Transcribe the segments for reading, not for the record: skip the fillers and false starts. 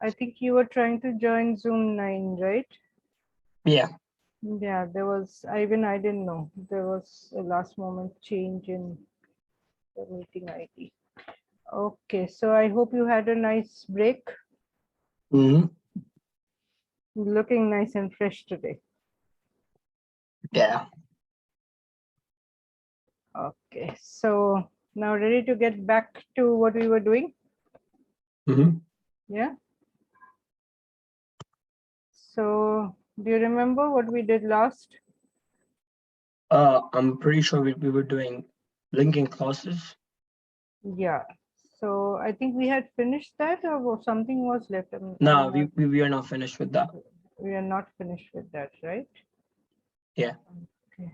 I think you were trying to join Zoom 9, right? Yeah. Yeah, there was, I didn't know. There was a last moment change in the meeting ID. Okay, so I hope you had a nice break. Hmm. Looking nice and fresh today. Yeah. Okay, so now ready to get back to what we were doing? Hmm. Yeah. So do you remember what we did last? I'm pretty sure we were doing linking clauses. Yeah. So I think we had finished that, or something was left. No, we are not finished with that. We are not finished with that, right? Yeah. Okay.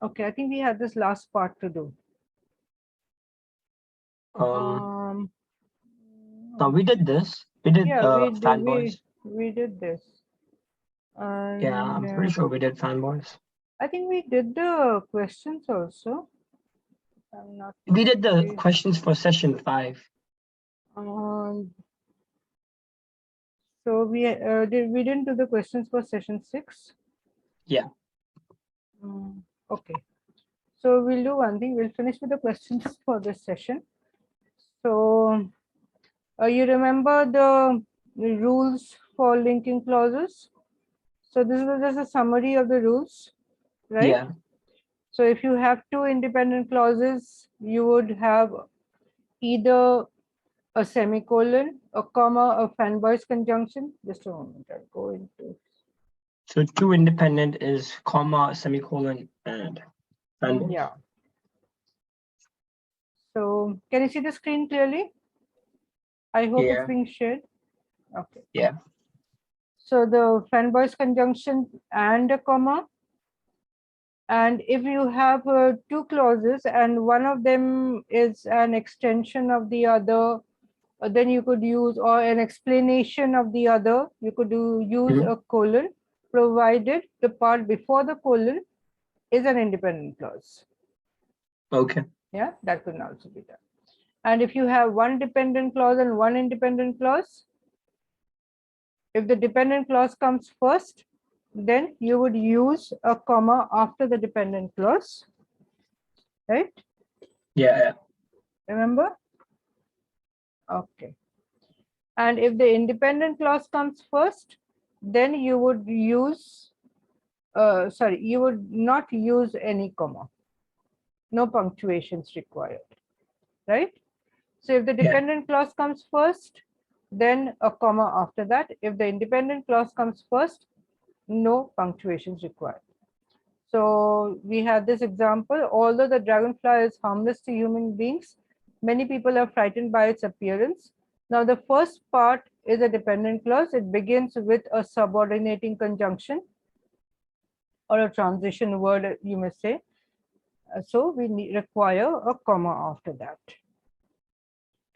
Okay, I think we had this last part to do. No, we did this. We did Yeah, fanboys. we did this. Yeah, And I'm pretty sure we did fanboys. I think we did the questions also. I'm not. We did the We, questions for session 5. so we didn't do the questions for session 6. Yeah. Okay. So we'll do one thing. We'll finish with the questions for this session. So you remember the rules for linking clauses? So this was just a summary of the rules, right? Yeah. So if you have two independent clauses, you would have either a semicolon, a comma, a fanboys conjunction. Just a moment, I'll go into. So 2 independent is comma, semicolon, and fanboys. Yeah. So can you see the screen clearly? I hope it's Yeah. being shared. Okay. Yeah. So the fanboys conjunction and a comma. And if you have two clauses and one of them is an extension of the other, then you could use, or an explanation of the other, you could use Mhm. a colon, provided the part before the colon is an independent clause. Okay. Yeah, that could also be done. And if you have one dependent clause and one independent clause, if the dependent clause comes first, then you would use a comma after the dependent clause, right? Yeah. Remember? Okay. And if the independent clause comes first, then you would use, you would not use any comma. No punctuations required, right? So if the Yeah. dependent clause comes first, then a comma after that. If the independent clause comes first, no punctuations required. So we have this example. Although the dragonfly is harmless to human beings, many people are frightened by its appearance. Now the first part is a dependent clause. It begins with a subordinating conjunction or a transition word, you may say. So we require a comma after that.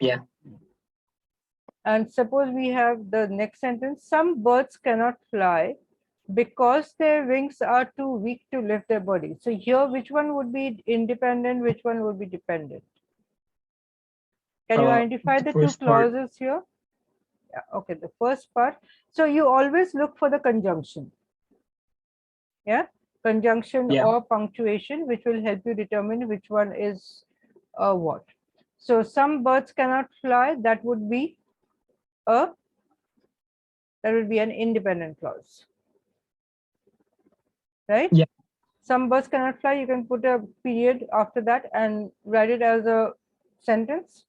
Yeah. And suppose we have the next sentence: some birds cannot fly because their wings are too weak to lift their body. So here, which one would be independent, which one would be dependent? Can you identify The the two first part. clauses here? Yeah, okay, the first part. So you always look for the conjunction. Yeah, conjunction Yeah. or punctuation, which will help you determine which one is what. So some birds cannot fly, that would be an independent clause, right? Yeah. Some birds cannot fly, you can put a period after that and write it as a sentence,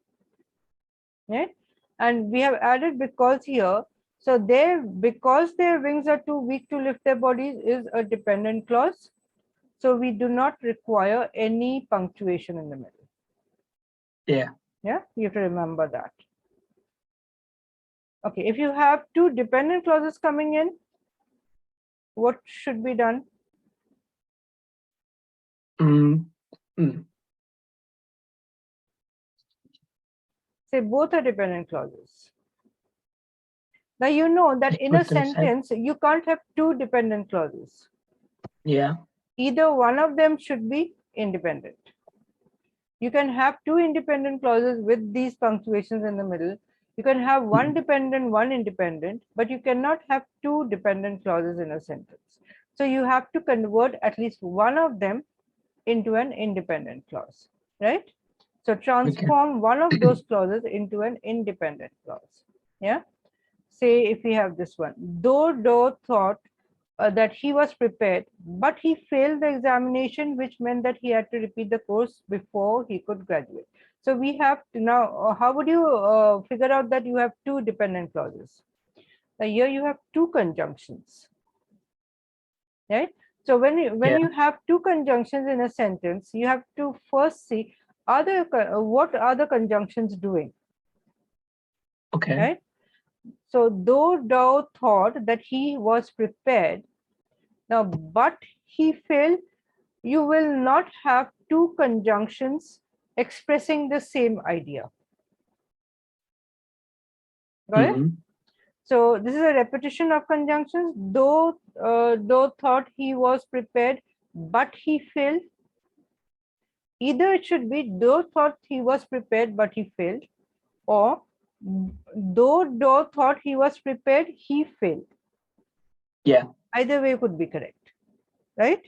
right? And we have added because here. So because their wings are too weak to lift their bodies is a dependent clause. So we do not require any punctuation in the middle. Yeah. Yeah, you have to remember that. Okay, if you have two dependent clauses coming in, what should be done? Say both are dependent clauses. Now you know that in a Put them aside. sentence, you can't have two dependent clauses. Yeah. Either one of them should be independent. You can have two independent clauses with these punctuations in the middle. You can have one dependent, one independent, but you cannot have two dependent clauses in a sentence. So you have to convert at least one of them into an independent clause, right? So Okay. transform one of those clauses into an independent clause. Yeah. Say if we have this one, though Doe thought that he was prepared, but he failed the examination, which meant that he had to repeat the course before he could graduate. So we have to now, how would you figure out that you have two dependent clauses? Now here you have two conjunctions, right? So when Yeah. you have two conjunctions in a sentence, you have to first see what are the conjunctions doing, Okay. right? So though Doe thought that he was prepared, now but he failed, you will not have two conjunctions expressing the same idea. Got it? Mm-hmm. So this is a repetition of conjunctions. Though thought he was prepared, but he failed. Either it should be though thought he was prepared, but he failed, or though thought he was prepared, he failed. Yeah. Either way could be correct, right?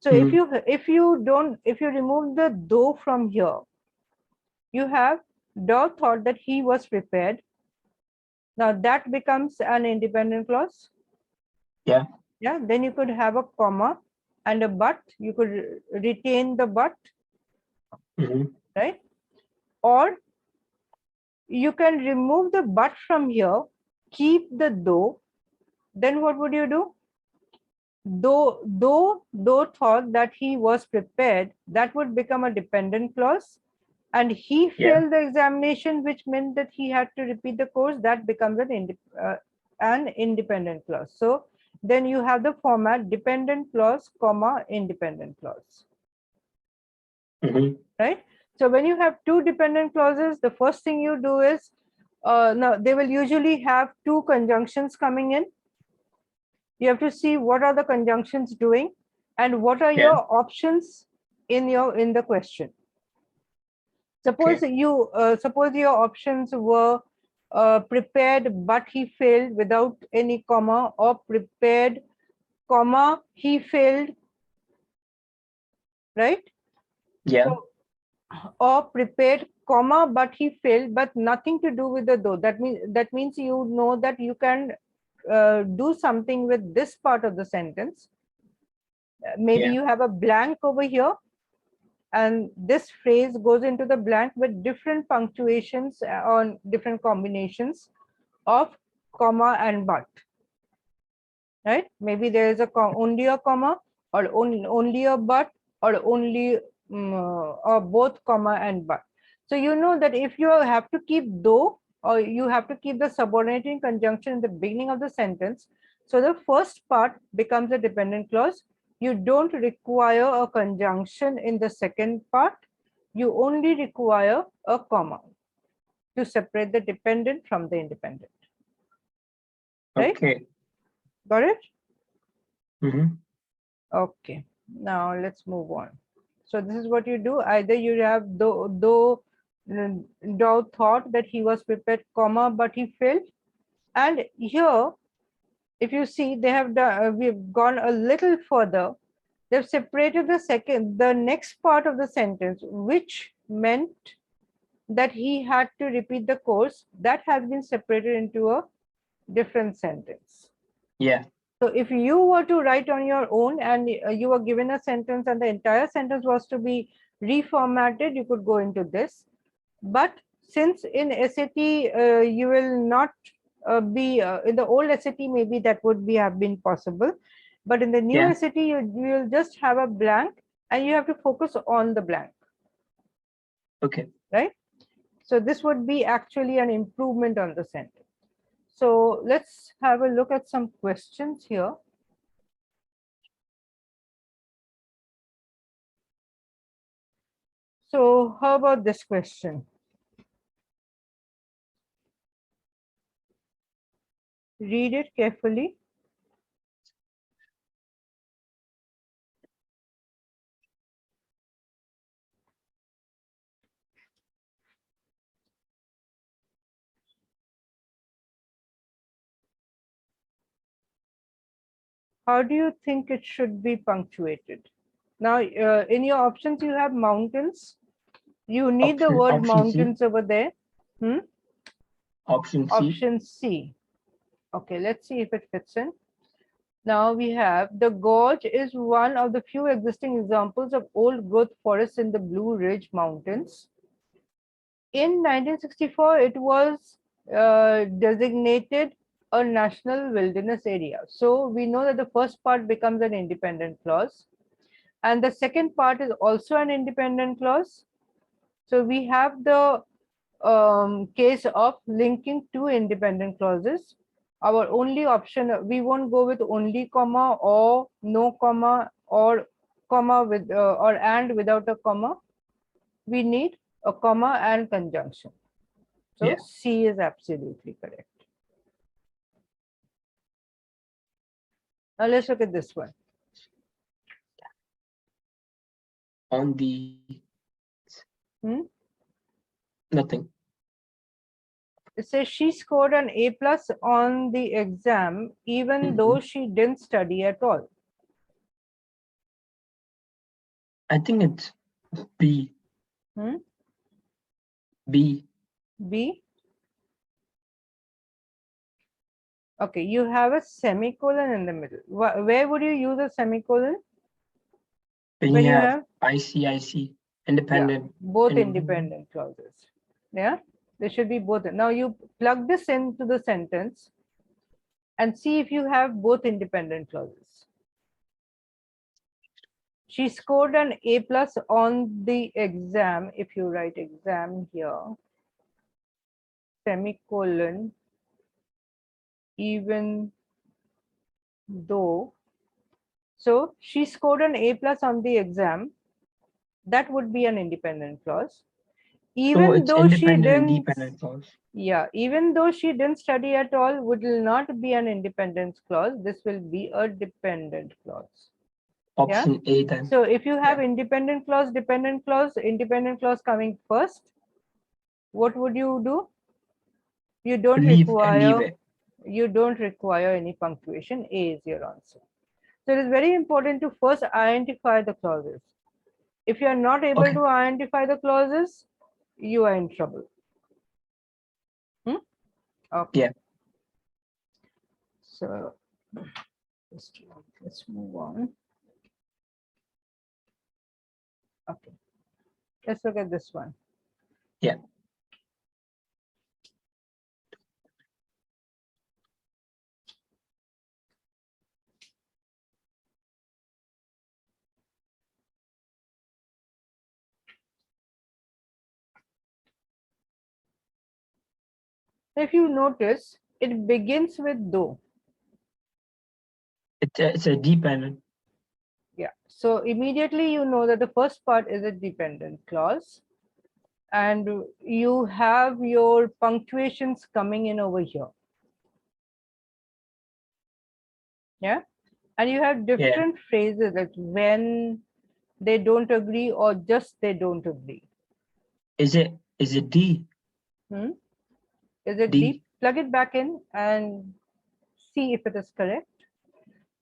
So Mm-hmm. if you remove the though from here, you have Dow thought that he was prepared. Now that becomes an independent clause. Yeah. Yeah, then you could have a comma and a but. You could retain the but, Mm-hmm. right? Or you can remove the but from here, keep the though. Then what would you do? Though thought that he was prepared, that would become a dependent clause. And he Yeah. failed the examination, which meant that he had to repeat the course. That becomes an independent clause. So then you have the format dependent clause, comma, independent clause, Mm-hmm. right? So when you have two dependent clauses, the first thing you do is, now they will usually have two conjunctions coming in. You have to see what are the conjunctions doing and what are Yeah. your options in the question. Okay. Suppose your options were prepared but he failed without any comma, or prepared, comma, he failed, right? Yeah. So, or prepared, comma, but he failed, but nothing to do with the though. That means you know that you can do something with this part of the sentence. Maybe Yeah. you have a blank over here, and this phrase goes into the blank with different punctuations on different combinations of comma and but, right? Maybe there is only a comma, or only a but, or only or both comma and but. So you know that if you have to keep though, or you have to keep the subordinating conjunction in the beginning of the sentence, so the first part becomes a dependent clause. You don't require a conjunction in the second part. You only require a comma to separate the dependent from the independent, right? Okay. Got it? Mm-hmm. Okay, now let's move on. So this is what you do. Either you have though Dow thought that he was prepared, comma, but he failed. And here, if you see, they have done, we've gone a little further. They've separated the next part of the sentence, which meant that he had to repeat the course. That has been separated into a different sentence. Yeah. So if you were to write on your own and you were given a sentence and the entire sentence was to be reformatted, you could go into this. But since in SAT, you will not be, in the old SAT, maybe that would be have been possible. But in the new Yeah. SAT, you will just have a blank and you have to focus on the blank, Okay. right? So this would be actually an improvement on the sentence. So let's have a look at some questions here. So how about this question? Read it carefully. How do you think it should be punctuated? Now, in your options, you have mountains. You need the word Option C. mountains over there. Hmm? Option C. Option C. Okay, let's see if it fits in. Now we have the gorge is one of the few existing examples of old growth forests in the Blue Ridge Mountains. In 1964, it was designated a national wilderness area. So we know that the first part becomes an independent clause. And the second part is also an independent clause. So we have the case of linking two independent clauses. Our only option, we won't go with only comma or no comma or comma with or and without a comma. We need a comma and conjunction. So Yeah. C is absolutely correct. Now let's look at this one. On the nothing. It says she scored an A plus on the exam even though she didn't study at all. I think it's B. B. B. Okay, you have a semicolon in the middle. Where would you use a semicolon? When you have ICIC, independent. Yeah, both independent clauses. Yeah, there should be both. Now you plug this into the sentence and see if you have both independent clauses. She scored an A plus on the exam. If you write exam here, semicolon, even though. So she scored an A plus on the exam. That would be an independent clause. Even though she didn't, yeah, even though she didn't study at all, would not be an independence clause. This will be a dependent clause. Option A then. So if you have independent clause coming first, what would you do? You don't require any punctuation. A is your answer. So it is very important to first identify the clauses. If you are not able to identify the clauses, you are in trouble. Okay. Yeah. So let's move on. Okay. Let's look at this one. Yeah. If you notice, it begins with though. It's a dependent. Yeah. So immediately you know that the first part is a dependent clause. And you have your punctuations coming in over here. Yeah. And you have different phrases like when they don't agree or just they don't agree. Is it D? Is it D? Plug it back in and see if it is correct.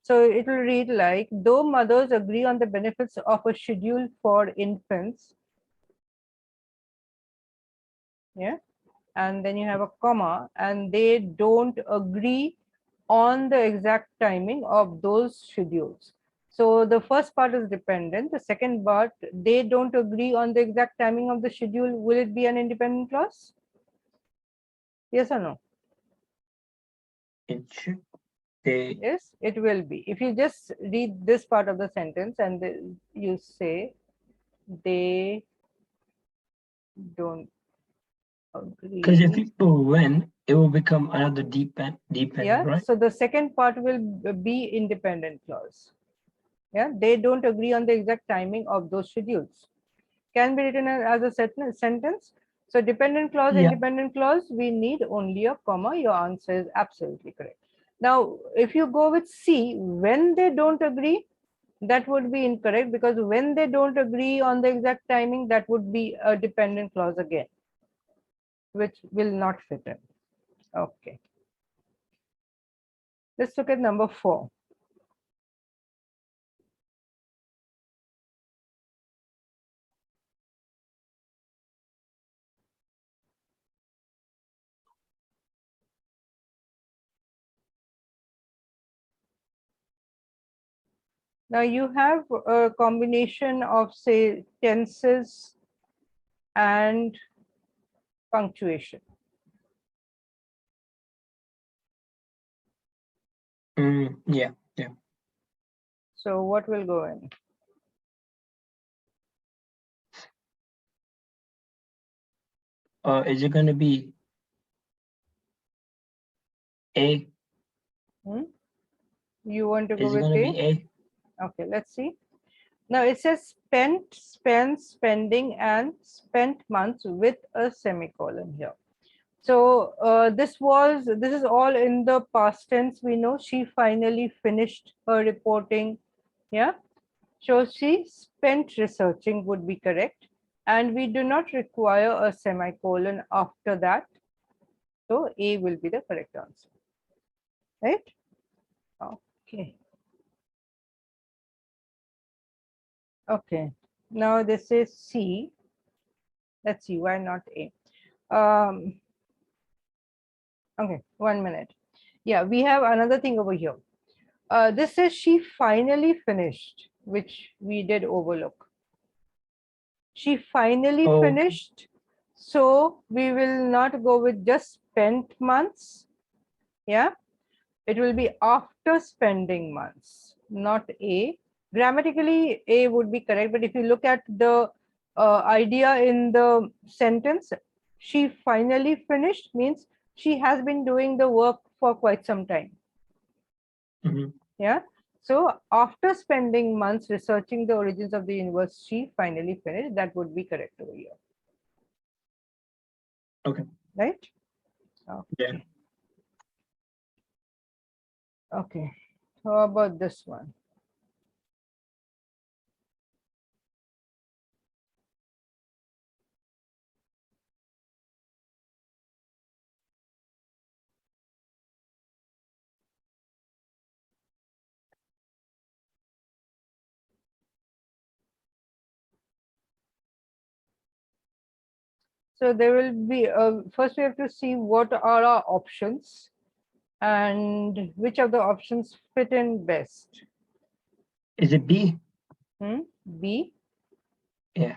So it will read like, though mothers agree on the benefits of a schedule for infants. Yeah. And then you have a comma, and they don't agree on the exact timing of those schedules. So the first part is dependent. The second part, they don't agree on the exact timing of the schedule. Will it be an independent clause? Yes or no? It should. Yes, it will be. If you just read this part of the sentence and you say, they don't agree. Because if you put when, it will become another dependent, yeah, right? So the second part will be independent clause. Yeah, they don't agree on the exact timing of those schedules. Can be written as a sentence. So dependent clause, independent clause, we need only a comma. Your answer is absolutely correct. Now, if you go with C, when they don't agree, that would be incorrect, because when they don't agree on the exact timing, that would be a dependent clause again, which will not fit in. Okay. Let's look at number 4. Now you have a combination of, say, tenses and punctuation. Yeah. So what will go in? Is it going to be A? You want to go Is it with going to A? be A? Okay, let's see. Now it says spent, spent, spending, and spent months with a semicolon here. So this is all in the past tense. We know she finally finished her reporting. Yeah. So she spent researching would be correct. And we do not require a semicolon after that. So A will be the correct answer. Right? Okay. Okay. Now this is C. Let's see, why not A? Okay, 1 minute. Yeah, we have another thing over here. This says she finally finished, which we did overlook. She finally Okay. finished. So we will not go with just spent months. Yeah, it will be after spending months, not A. Grammatically, A would be correct, but if you look at the idea in the sentence, she finally finished means she has been doing the work for quite some time. Yeah. So after spending months researching the origins of the universe, she finally finished. That would be correct over here. Okay. Right? Okay. Yeah. Okay. How about this one? So there will be, first we have to see what are our options and which of the options fit in best. Is it B? B? Yeah.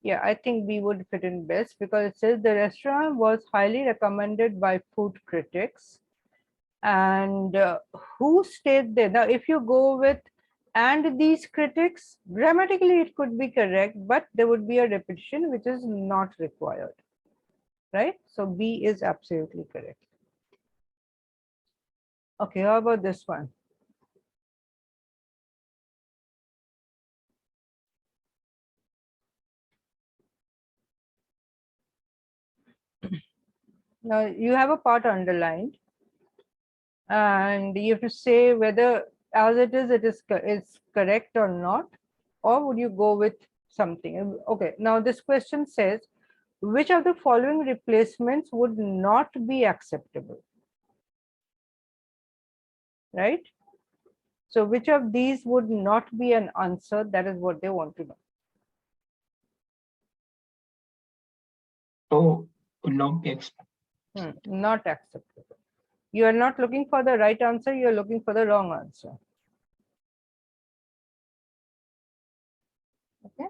Yeah, I think B would fit in best because it says the restaurant was highly recommended by food critics. And who stayed there? Now, if you go with and these critics, grammatically it could be correct, but there would be a repetition which is not required. Right? So B is absolutely correct. Okay, how about this one? Now you have a part underlined and you have to say whether as it is correct or not, or would you go with something? Okay, now this question says, which of the following replacements would not be acceptable? Right? So which of these would not be an answer? That is what they want to know. Oh, would not be Not acceptable. You are not looking for the right answer, you are looking for the wrong answer. Okay.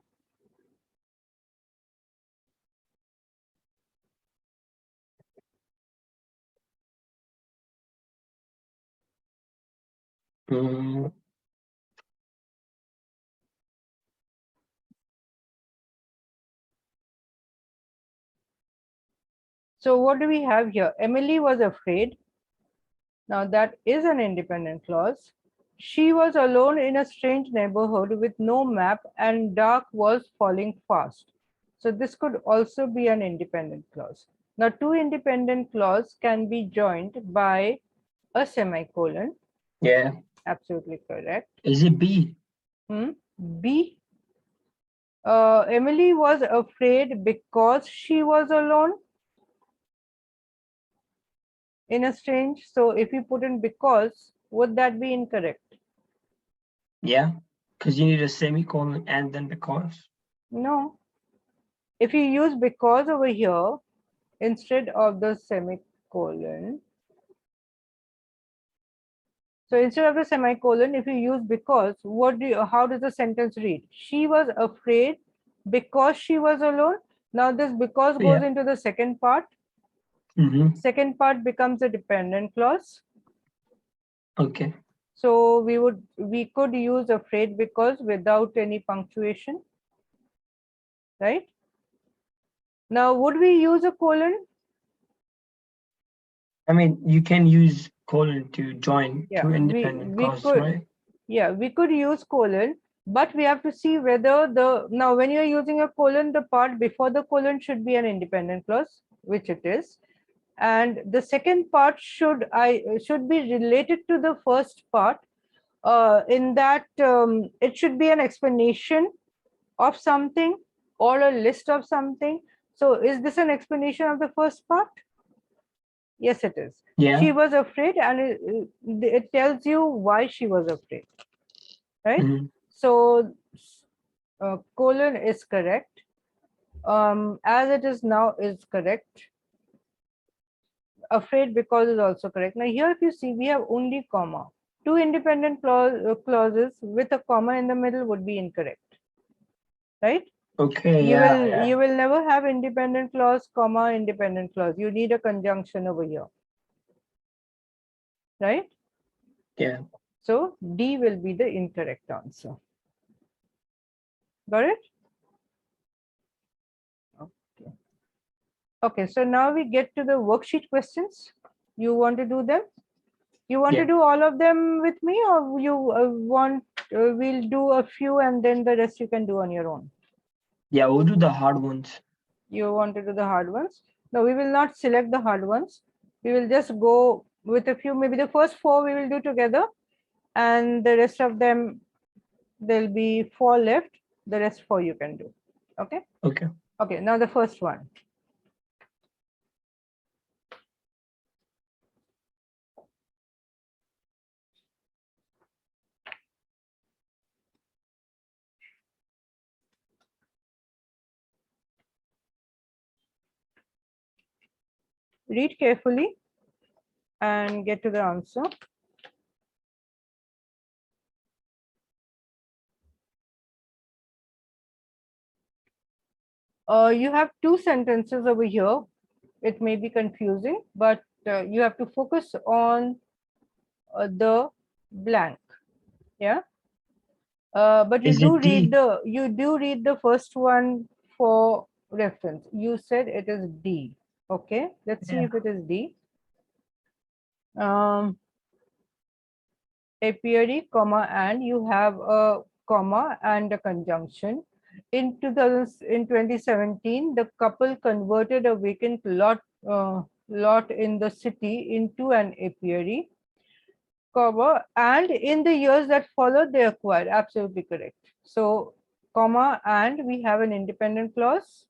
So what do we have here? Emily was afraid. Now that is an independent clause. She was alone in a strange neighborhood with no map and dark was falling fast. So this could also be an independent clause. Now two independent clauses can be joined by a semicolon. Yeah. Absolutely correct. Is it B? B. Emily was afraid because she was alone in a strange. So if you put in because, would that be incorrect? Yeah. Because you need a semicolon and then because. No. If you use because over here instead of the semicolon, So instead of the semicolon, if you use because, how does the sentence read? She was afraid because she was alone. Now this because goes Yeah. into the second part. Second part becomes a dependent clause. Okay. So we could use afraid because without any punctuation, right? Now would we use a colon? I mean, you can use colon to join Yeah, two we independent we clauses, could, right? yeah, we could use colon, but we have to see whether now when you're using a colon, the part before the colon should be an independent clause, which it is, and the second part should be related to the first part, in that it should be an explanation of something or a list of something. So is this an explanation of the first part? Yes, it is. Yeah. She was afraid, and it tells you why she was afraid, right? So colon is correct. As it is now is correct. Afraid because is also correct. Now here if you see, we have only comma. Two independent clauses with a comma in the middle would be incorrect, right? Okay. You will never have independent clause, comma, independent clause. You need a conjunction over here, right? Yeah. So D will be the incorrect answer. Got it? Okay. Okay, so now we get to the worksheet questions. You want to do them? You want to do all of them with me, or you want we'll do a few and then the rest you can do on your own? Yeah, we'll do the hard ones. You want to do the hard ones? No, we will not select the hard ones. We will just go with a few, maybe the first four we will do together, and the rest of them, there'll be four left. The rest four you can do. Okay? Okay. Okay, now the first one. Read carefully and get to the answer. You have two sentences over here. It may be confusing, but you have to focus on the blank. Yeah. But Is it D? you do read the first one for reference. You said it is D. Okay. Let's see Yeah. if it is D. Apiary, comma, and you have a comma and a conjunction. In 2017, the couple converted a vacant lot in the city into an apiary, comma, and in the years that followed, they acquired. Absolutely correct. So, comma, and we have an independent clause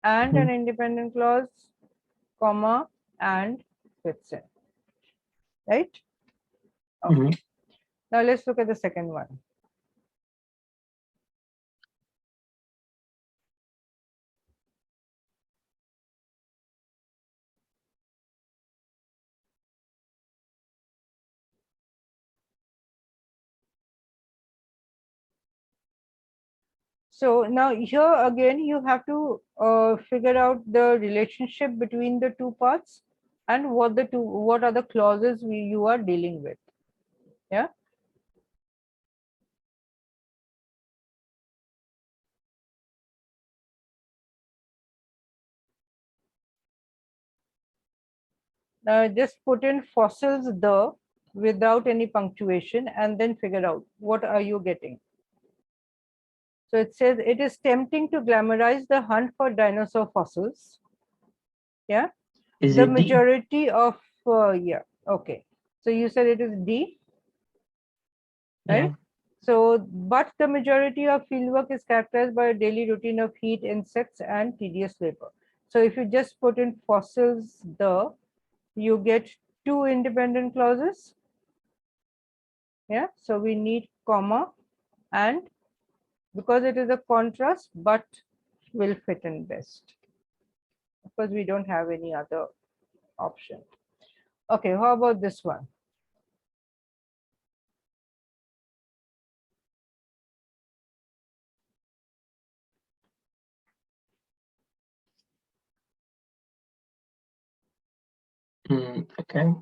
and an independent clause, comma, and fits in. Right? Okay. Now let's look at the second one. So now here again, you have to figure out the relationship between the two parts and what are the clauses you are dealing with. Yeah. Just put in fossils without any punctuation and then figure out what are you getting. So it says it is tempting to glamorize the hunt for dinosaur fossils. Yeah. Is The it D? majority of yeah. Okay. So you said it is D, right? Yeah. So, but the majority of fieldwork is characterized by a daily routine of heat, insects, and tedious labor. So, if you just put in fossils, you get two independent clauses. Yeah. So, we need comma and because it is a contrast, but will fit in best because we don't have any other option. Okay. How about this one? Okay.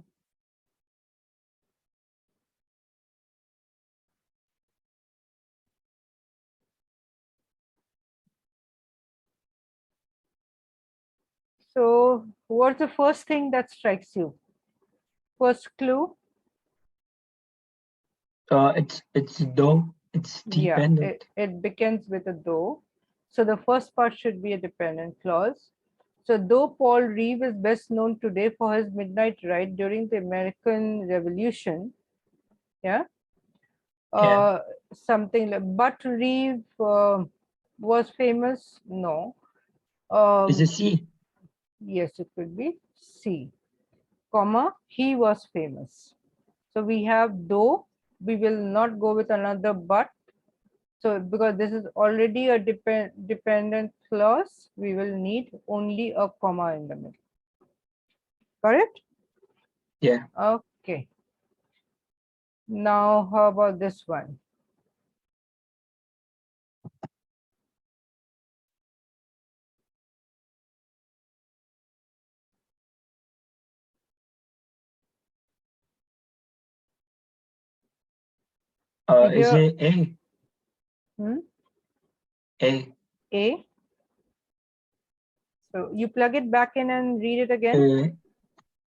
So what's the first thing that strikes you? First clue? It's though. It's Yeah, dependent. it begins with a though. So the first part should be a dependent clause. So though Paul Reeve is best known today for his midnight ride during the American Revolution, yeah, Yeah. uh, something like, but Reeve was famous. No. Is it Um, C? yes, it could be C, comma, he was famous. So we have though, we will not go with another but. So because this is already a dependent clause, we will need only a comma in the middle. Correct? Yeah. Okay. Now, how about this one? Is Here, it A? hmm, A. A. So you plug it back in and read it again Uh,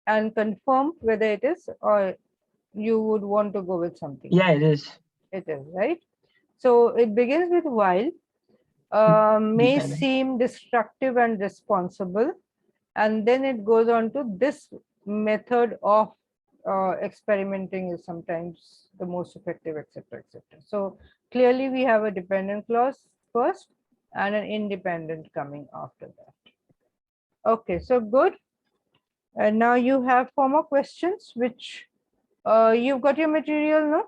and confirm whether it is, or you would want to go with something. yeah, it is. It is, right? So it begins with while, may Dependent. seem destructive and responsible, and then it goes on to this method of experimenting is sometimes the most effective, etc., etc. So clearly we have a dependent clause first and an independent coming after that. Okay, so good. And now you have 4 more questions, which you've got your material,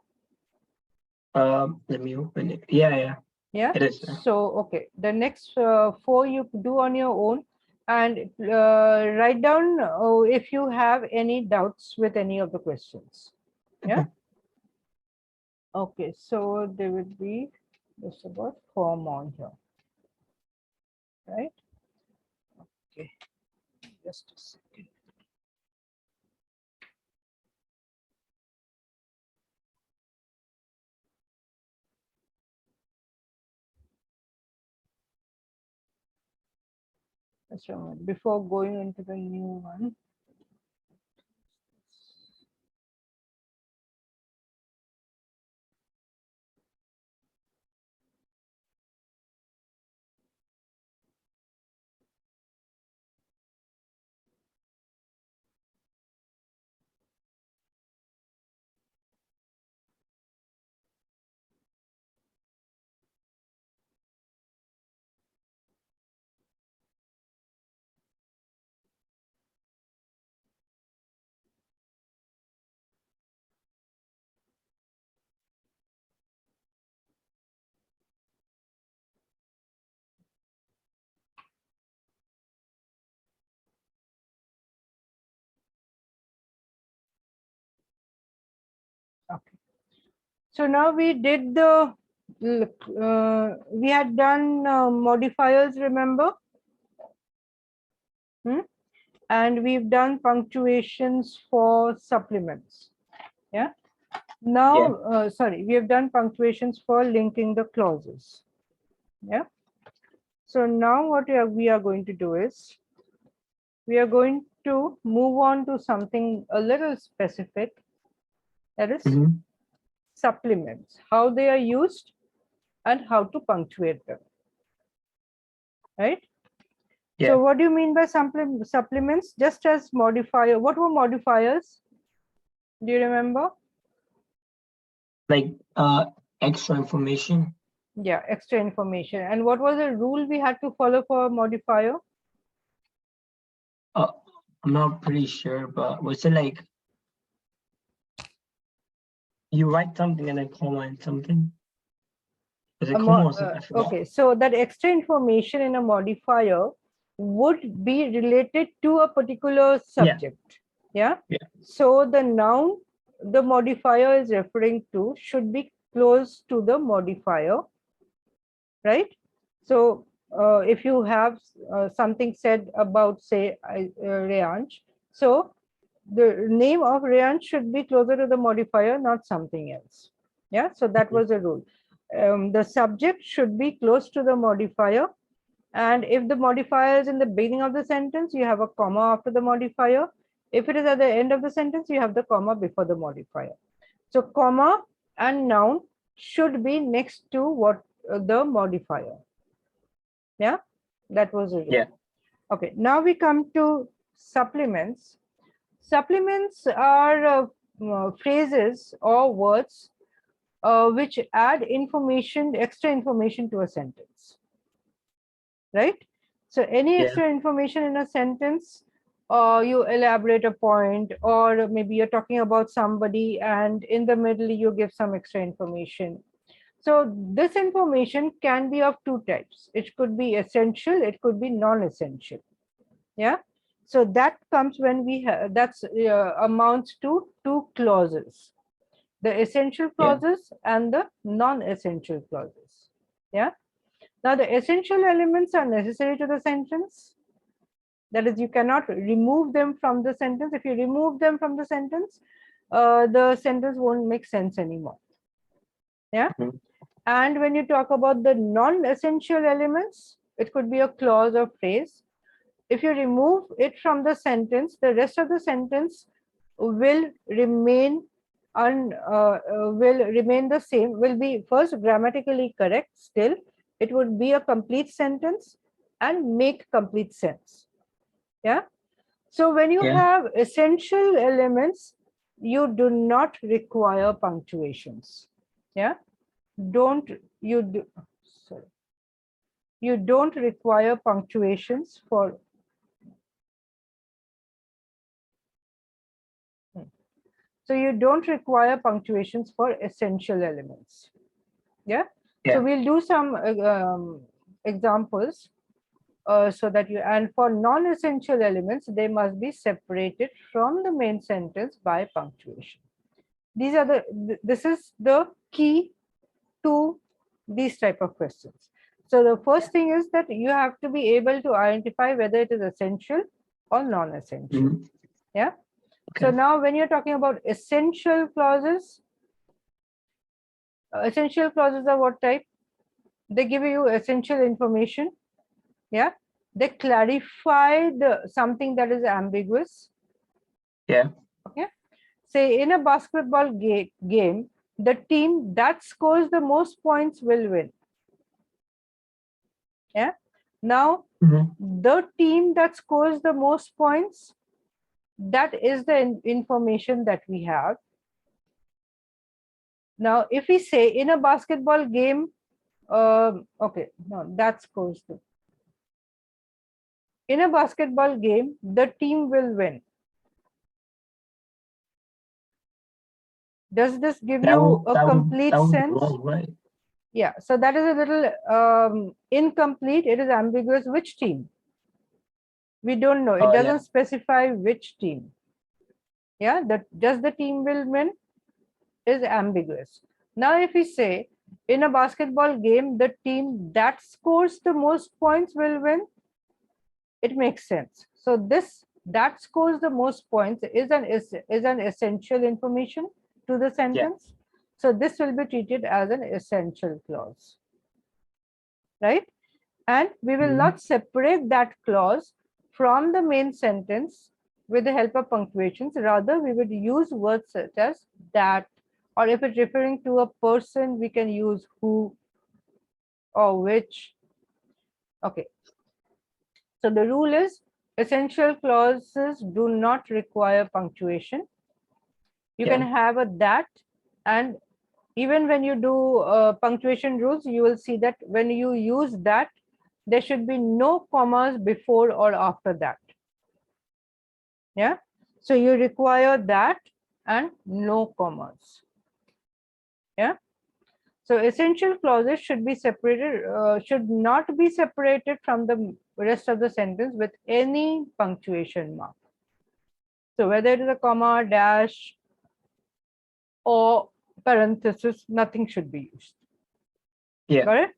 no? Let me open it. Yeah, yeah. Yeah. It is. So, okay, the next 4 you do on your own, and write down if you have any doubts with any of the questions. Yeah. Okay. Okay, so there would be just about 4 more here, right? Okay, just a second. Just a moment. Before going into the new one. Okay. So now we did the, we had done modifiers, remember? Hmm? And we've done punctuations for supplements. Yeah. Yeah. Now, sorry, we have done punctuations for linking the clauses. Yeah. So now what we are going to do is, we are going to move on to something a little specific, that is Mm-hmm. supplements, how they are used and how to punctuate them, right? Yeah. So what do you mean by supplements? Just as modifier, what were modifiers? Do you remember? Like extra information. Yeah, extra information. And what was the rule we had to follow for a modifier? Uh, I'm not pretty sure, but was it like you write something and then comma and something? Was it comma or something? I forgot. Okay, so that extra information in a modifier would be related to a particular Yeah. subject. Yeah. Yeah. So the noun the modifier is referring to should be close to the modifier, right? So if you have something said about, say, Reanj, so the name of Rayan should be closer to the modifier, not something else. Yeah, so that was the rule. The subject should be close to the modifier, and if the modifier is in the beginning of the sentence, you have a comma after the modifier. If it is at the end of the sentence, you have the comma before the modifier. So comma and noun should be next to what the modifier. Yeah, that was the rule. Yeah. Okay, now we come to supplements. Supplements are phrases or words which add information, extra information to a sentence, right? So any Yeah. extra information in a sentence, you elaborate a point, or maybe you're talking about somebody and in the middle you give some extra information. So this information can be of two types. It could be essential, it could be non-essential. Yeah. So that comes when we have, that's amounts to two clauses, the essential clauses and the non-essential clauses. Yeah. Now the essential elements are necessary to the sentence. That is, you cannot remove them from the sentence. If you remove them from the sentence won't make sense anymore. Yeah. Mhm. And when you talk about the non-essential elements, it could be a clause or phrase. If you remove it from the sentence, the rest of the sentence will remain the same, will be first grammatically correct still. It would be a complete sentence and make complete sense. Yeah. So when you Yeah. have essential elements, you do not require punctuations. Yeah. You don't require punctuations for. So you don't require punctuations for essential elements. Yeah. Yeah. So we'll do some examples so that you, and for non-essential elements, they must be separated from the main sentence by punctuation. These are this is the key to these type of questions. So the first thing is that you have to be able to identify whether it is essential or non-essential. Mhm. Yeah. Okay. So now when you're talking about essential clauses are what type? They give you essential information. Yeah. They clarify something that is ambiguous. Yeah. Okay. Say in a basketball game, the team that scores the most points will win. Yeah. Now, the team that scores the most points, that is the information that we have. Now, if we say in a basketball game, okay, no, that scores the. In a basketball game, the team will win. Does this give you a complete sense? Wrong, right? Yeah, so that is a little incomplete. It is ambiguous. Which team? We don't know. It doesn't specify which team. Yeah, that just the team will win is ambiguous. Now, if we say in a basketball game, the team that scores the most points will win, it makes sense. So this that scores the most points is an essential information to the sentence. So this will be treated as an essential clause, right? And we will not separate that clause from the main sentence with the help of punctuations. Rather, we would use words such as that, or if it's referring to a person, we can use who or which. Okay. So the rule is essential clauses do not require punctuation. You can have a that, and even when you do punctuation rules, you will see that when you use that, there should be no commas before or after that. Yeah. So you require that and no commas. Yeah. So essential clauses should be separated, should not be separated from the rest of the sentence with any punctuation mark. So whether it is a comma, dash, or parenthesis, nothing should be used. Yeah. Got it?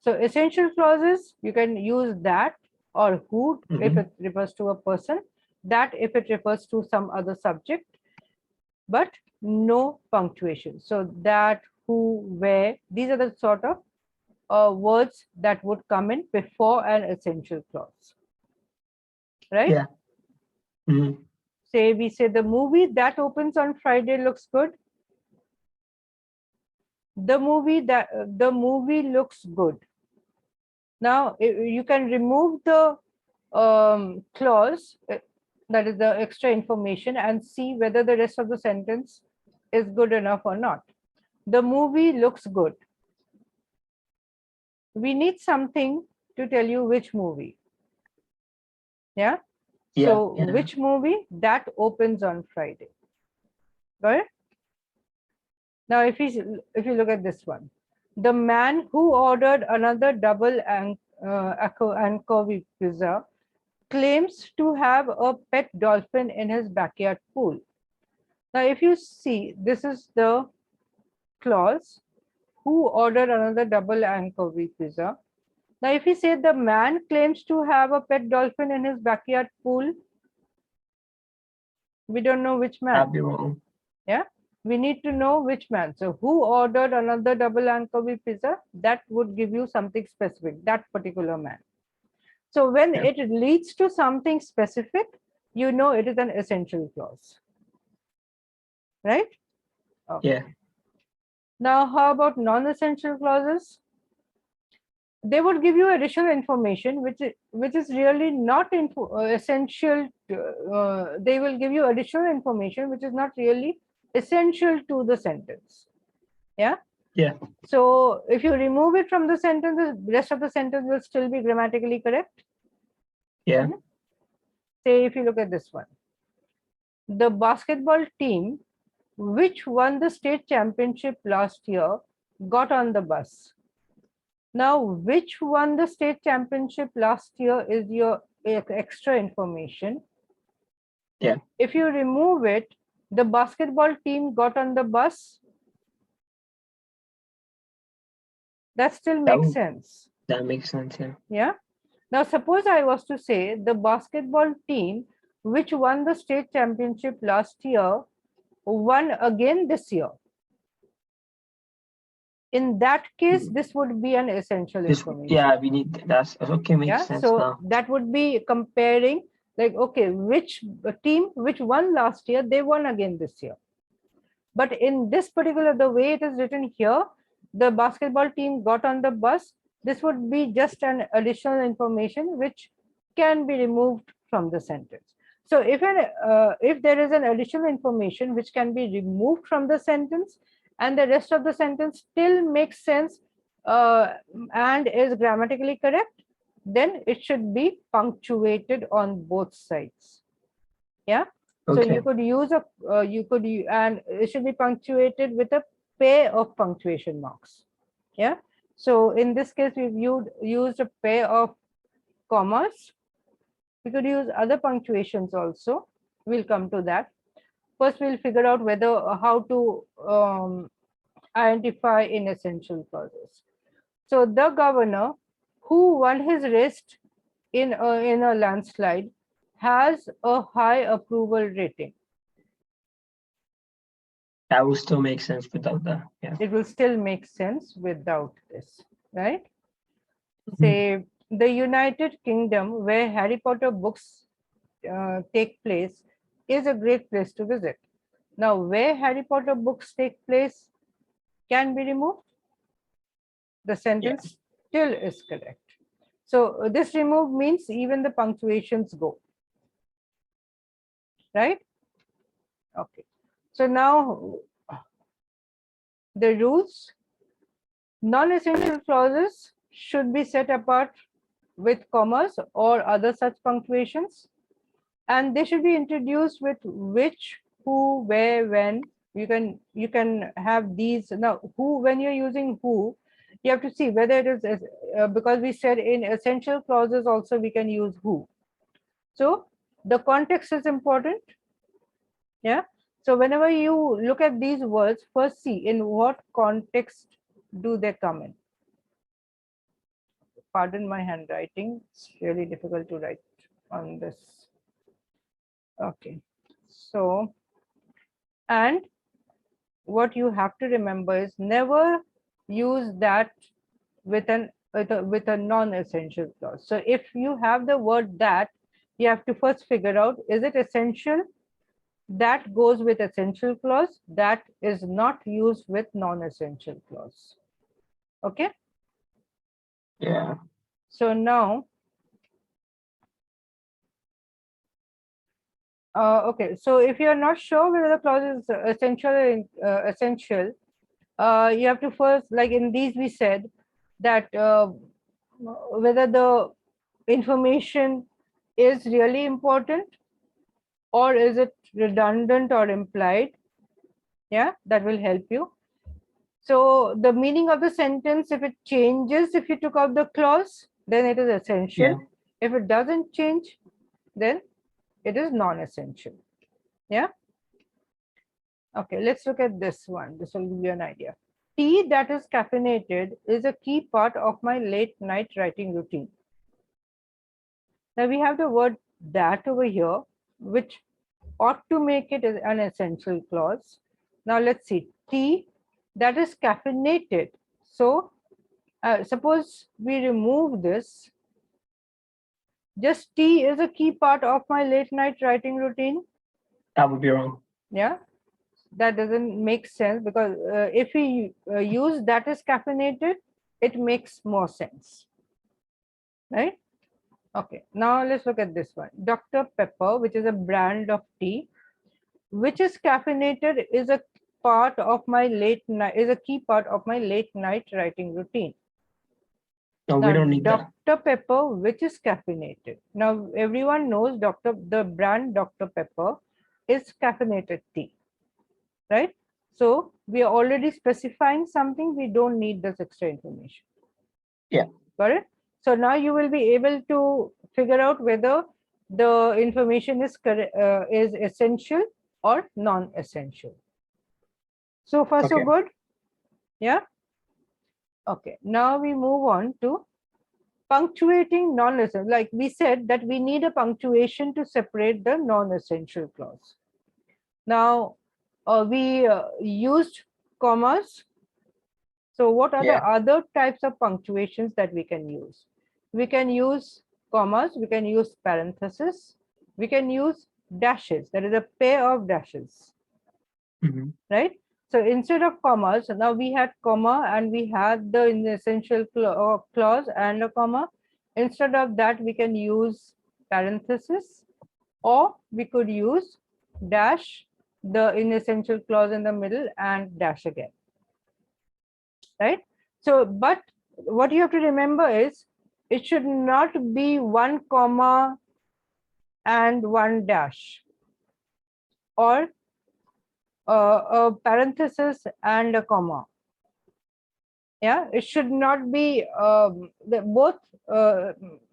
So essential clauses, you can use that or who if it refers to a person. that if it refers to some other subject, but no punctuation. So that, who, where, these are the sort of words that would come in before an essential clause, right? Yeah. Mhm. Say we say the movie that opens on Friday looks good. The movie looks good. Now you can remove the clause, that is the extra information, and see whether the rest of the sentence is good enough or not. The movie looks good. We need something to tell you which movie. Yeah. Yeah. So Yeah. which movie that opens on Friday? Got it? Now, if you look at this one, the man who ordered another double anchovy pizza claims to have a pet dolphin in his backyard pool. Now, if you see, this is the clause, who ordered another double anchovy pizza. Now, if you say the man claims to have a pet dolphin in his backyard pool, we don't know which man. That'd be wrong. Yeah, we need to know which man. So who ordered another double anchovy pizza? That would give you something specific, that particular man. So when Yeah. it leads to something specific, you know it is an essential clause, right? Okay. Yeah. Now, how about non-essential clauses? They would give you additional information which is really not essential. They will give you additional information which is not really essential to the sentence. Yeah. Yeah. So if you remove it from the sentence, the rest of the sentence will still be grammatically correct. Yeah. Say if you look at this one, the basketball team which won the state championship last year got on the bus. Now, which won the state championship last year is your extra information. Yeah. If you remove it, the basketball team got on the bus. That still makes sense. That makes sense. Yeah. Yeah. Now, suppose I was to say the basketball team which won the state championship last year won again this year. In that case, this would be an essential information. Yeah, we need that's okay. Makes sense so now. that would be comparing, like, okay, which team which won last year, they won again this year. But in this particular, the way it is written here, the basketball team got on the bus, this would be just an additional information which can be removed from the sentence. So if there is an additional information which can be removed from the sentence and the rest of the sentence still makes sense and is grammatically correct, then it should be punctuated on both sides. Yeah. So Okay. you could use and it should be punctuated with a pair of punctuation marks. Yeah. So in this case, we've used a pair of commas. We could use other punctuations also. We'll come to that. First, we'll figure out whether how to identify inessential clauses. So the governor who won his race in a landslide has a high approval rating. That will still make sense without that. Yeah. It will still make sense without this, right? Say the United Kingdom, where Harry Potter books take place, is a great place to visit. Now, where Harry Potter books take place can be removed. The sentence still is correct. So this remove means even the punctuations go, right? Okay. So now the rules. Non-essential clauses should be set apart with commas or other such punctuations, and they should be introduced with which, who, where, when. You can have these. Now, who, when you're using who, you have to see whether it is because we said in essential clauses also we can use who. So the context is important. Yeah. So whenever you look at these words, first see in what context do they come in. Pardon my handwriting, it's really difficult to write on this. Okay. So, and what you have to remember is never use that with a non-essential clause. So if you have the word that, you have to first figure out, is it essential? That goes with essential clause. That is not used with non-essential clause. Okay. Yeah. So now, okay. So if you are not sure whether the clause is essential or essential, you have to first, like in these, we said that whether the information is really important or is it redundant or implied. Yeah, that will help you. So the meaning of the sentence, if it changes, if you took out the clause, then it is essential. Yeah. If it doesn't change, then it is non-essential. Yeah. Okay, let's look at this one. This will give you an idea. Tea that is caffeinated is a key part of my late night writing routine. Now we have the word that over here, which ought to make it an essential clause. Now let's see. Tea that is caffeinated. So suppose we remove this. Just tea is a key part of my late night writing routine. That would be wrong. Yeah, that doesn't make sense, because if we use that is caffeinated, it makes more sense, right? Okay, now let's look at this one. Dr. Pepper, which is a brand of tea, which is caffeinated, is a part of my late night, is a key part of my late night writing routine. No, we Now, don't need that. Dr. Pepper, which is caffeinated. Now, everyone knows the brand Dr. Pepper is caffeinated tea, right? So we are already specifying something. We don't need this extra information. Yeah. Got it? So now you will be able to figure out whether the information is essential or non-essential. So far, so Okay. good. Yeah. Okay. Now we move on to punctuating non-essential. Like we said that we need a punctuation to separate the non-essential clause. Now we used commas. So what are the Yeah. other types of punctuations that we can use? We can use commas, we can use parentheses, we can use dashes. That is a pair of dashes, right? So instead of commas, now we had comma and we had the essential clause and a comma. Instead of that, we can use parenthesis, or we could use dash, the inessential clause in the middle, and dash again, right? So, but what you have to remember is it should not be one comma and one dash, or a parenthesis and a comma. Yeah, it should not be, both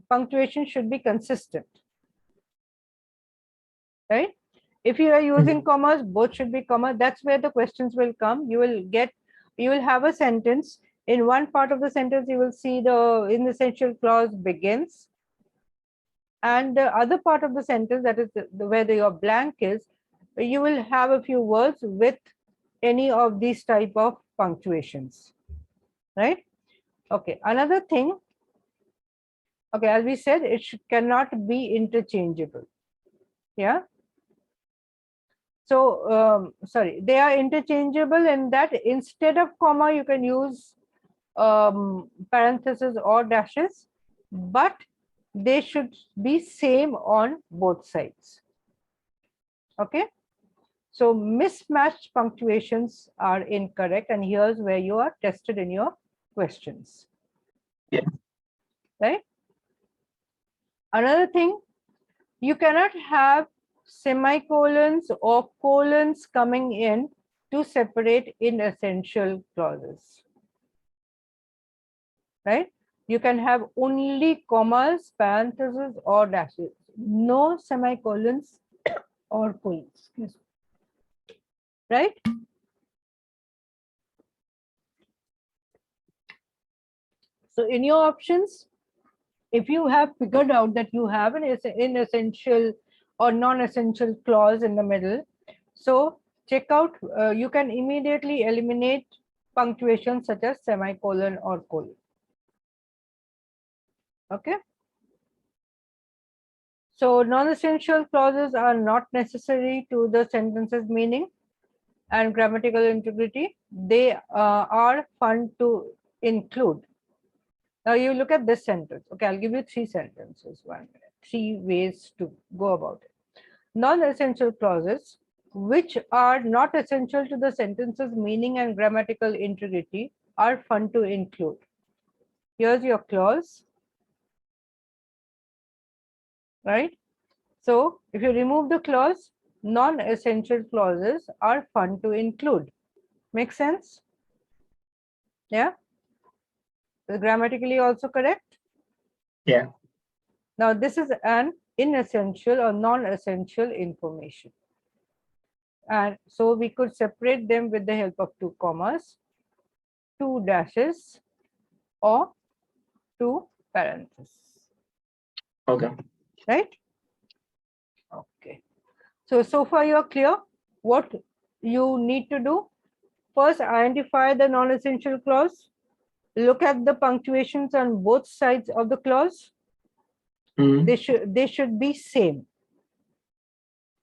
punctuation should be consistent, right? If you are using commas, both should be comma. That's where the questions will come. You will have a sentence. In one part of the sentence, you will see the inessential clause begins, and the other part of the sentence, that is where your blank is, you will have a few words with any of these type of punctuations, right? Okay, another thing, okay, as we said, it cannot be interchangeable. Yeah. So sorry, they are interchangeable in that instead of comma you can use parentheses or dashes, but they should be same on both sides. Okay, so mismatched punctuations are incorrect, and here's where you are tested in your questions. Yeah. Right. Another thing, you cannot have semicolons or colons coming in to separate inessential clauses, right? You can have only commas, parentheses, or dashes, no semicolons or colons, right? So in your options, if you have figured out that you have an inessential or non-essential clause in the middle. So check out, you can immediately eliminate punctuation such as semicolon or colon. Okay. So non-essential clauses are not necessary to the sentence's meaning and grammatical integrity. They are fun to include. Now you look at this sentence. Okay, I'll give you three sentences. 1 minute. 3 ways to go about it. Non-essential clauses, which are not essential to the sentence's meaning and grammatical integrity, are fun to include. Here's your clause, right? So if you remove the clause, non-essential clauses are fun to include. Make sense? Yeah? Grammatically also correct? Yeah. Now this is an inessential or non-essential information. And so we could separate them with the help of 2 commas, 2 dashes, or 2 parentheses. Okay. Right? Okay. So far you're clear what you need to do. First, identify the non-essential clause. Look at the punctuations on both sides of the clause. They should be same.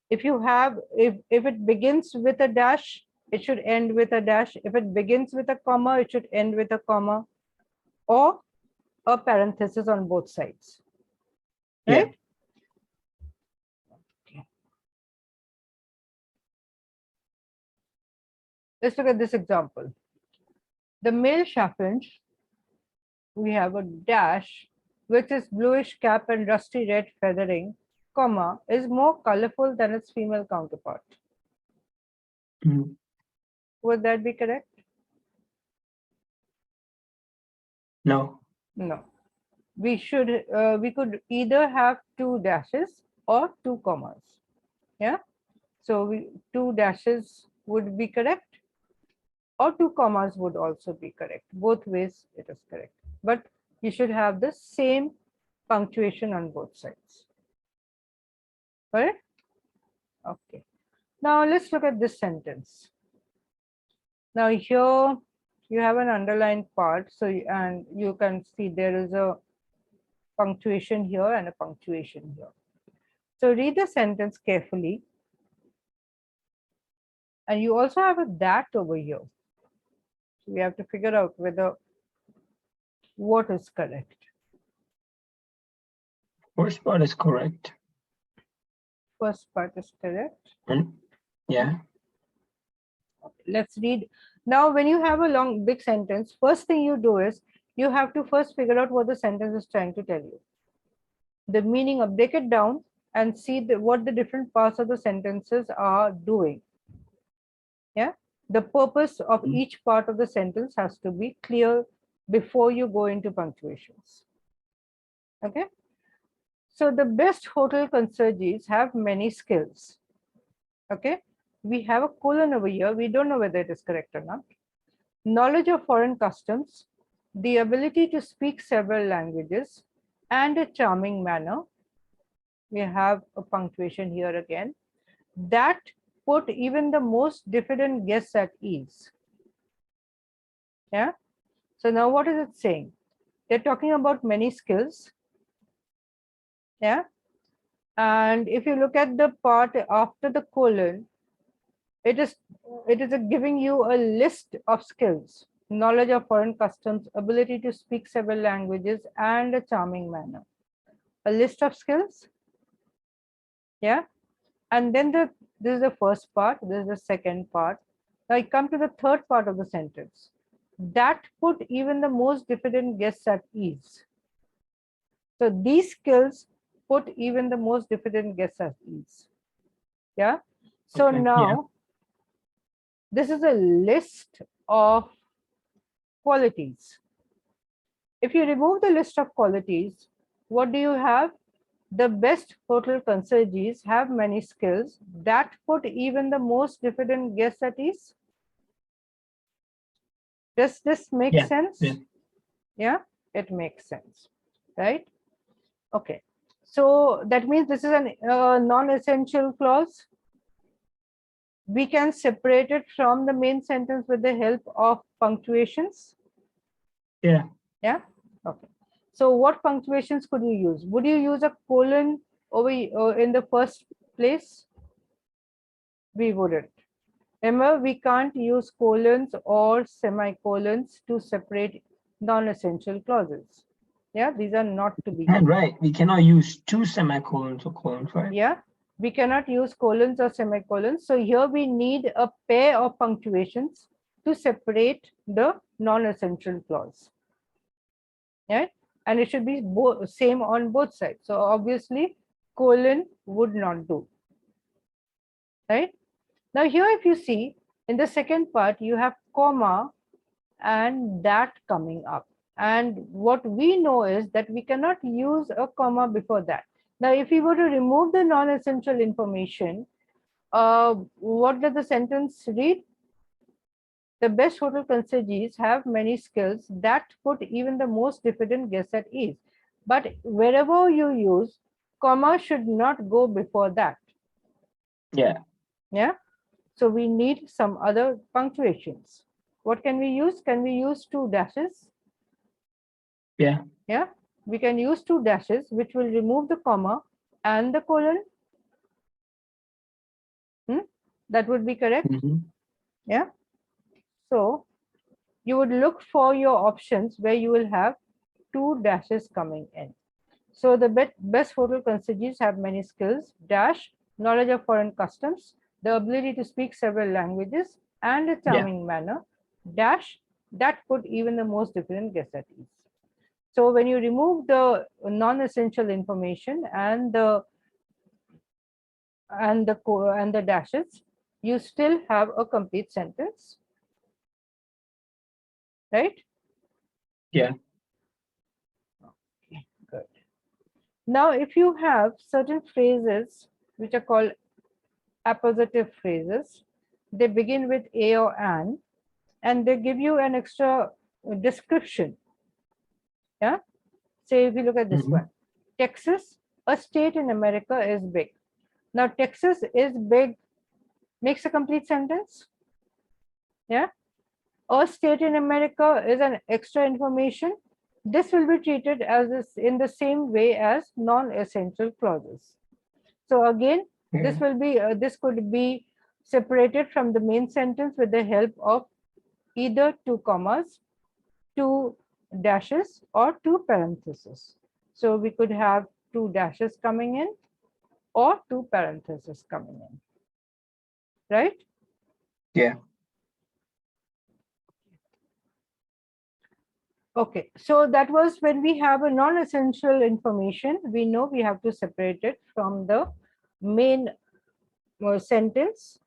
If you have, if it begins with a dash, it should end with a dash. If it begins with a comma, it should end with a comma, or a parenthesis on both sides. Right? Yeah. Let's look at this example. The male chaffinch, we have a dash, which is bluish cap and rusty red feathering, comma, is more colorful than its female counterpart. Would that be correct? No. No. We could either have 2 dashes or 2 commas. Yeah. So 2 dashes would be correct, or 2 commas would also be correct. Both ways it is correct. But you should have the same punctuation on both sides. Correct? Okay. Now let's look at this sentence. Now here you have an underlined part, so and you can see there is a punctuation here and a punctuation here. So read the sentence carefully, and you also have a that over here. So we have to figure out whether what is correct. First part is correct. First part is correct. Yeah. Let's read. Now, when you have a long, big sentence, first thing you do is you have to first figure out what the sentence is trying to tell you. The meaning of, break it down and see what the different parts of the sentences are doing. Yeah. The purpose of each part of the sentence has to be clear before you go into punctuations. Okay. So the best hotel concierges have many skills. Okay. We have a colon over here. We don't know whether it is correct or not. Knowledge of foreign customs, the ability to speak several languages, and a charming manner. We have a punctuation here again. That put even the most diffident guests at ease. Yeah. So now what is it saying? They're talking about many skills. Yeah. And if you look at the part after the colon, it is giving you a list of skills: knowledge of foreign customs, ability to speak several languages, and a charming manner. A list of skills. Yeah. And then this is the first part, this is the second part. Now I come to the third part of the sentence. That put even the most diffident guests at ease. So these skills put even the most diffident guests at ease. Yeah. So okay, now this is a list of qualities. If you remove the list of qualities, what do you have? The best hotel concierges have many skills that put even the most diffident guests at ease. Does this make sense? Yeah. Yeah, it makes sense, right? Okay. So that means this is a non-essential clause. We can separate it from the main sentence with the help of punctuations. Yeah. Yeah. Okay. So what punctuations could you use? Would you use a colon over in the first place? We wouldn't. Remember, we can't use colons or semicolons to separate non-essential clauses. Yeah, these are not to be used. And right, we cannot use two semicolons or colons, right? Yeah, we cannot use colons or semicolons. So here we need a pair of punctuations to separate the non-essential clause. Yeah, and it should be both same on both sides. So obviously, colon would not do. Right? Now here, if you see in the second part, you have comma and that coming up. And what we know is that we cannot use a comma before that. Now, if we were to remove the non-essential information, what does the sentence read? The best hotel concierges have many skills that put even the most diffident guest at ease. But wherever you use, comma should not go before that. Yeah. Yeah. So we need some other punctuations. What can we use? Can we use two dashes? Yeah. Yeah. We can use two dashes, which will remove the comma and the colon. That would be correct. Yeah. So you would look for your options where you will have two dashes coming in. So the best hotel concierges have many skills, dash, knowledge of foreign customs, the ability to speak several languages, and a charming manner, dash, that put even the most diffident guest at ease. So when you remove the non-essential information and the dashes, you still have a complete sentence, right? Yeah. Okay, good. Now, if you have certain phrases which are called appositive phrases, they begin with a or an, and they give you an extra description. Yeah. Say if you look at this one, Texas, a state in America, is big. Now, Texas is big makes a complete sentence. Yeah. A state in America is an extra information. This will be treated as this in the same way as non-essential clauses. So again, this will be this could be separated from the main sentence with the help of either two commas, two dashes, or two parentheses. So we could have two dashes coming in or two parentheses coming in, right? Yeah. Okay, so that was when we have a non-essential information, we know we have to separate it from the main sentence.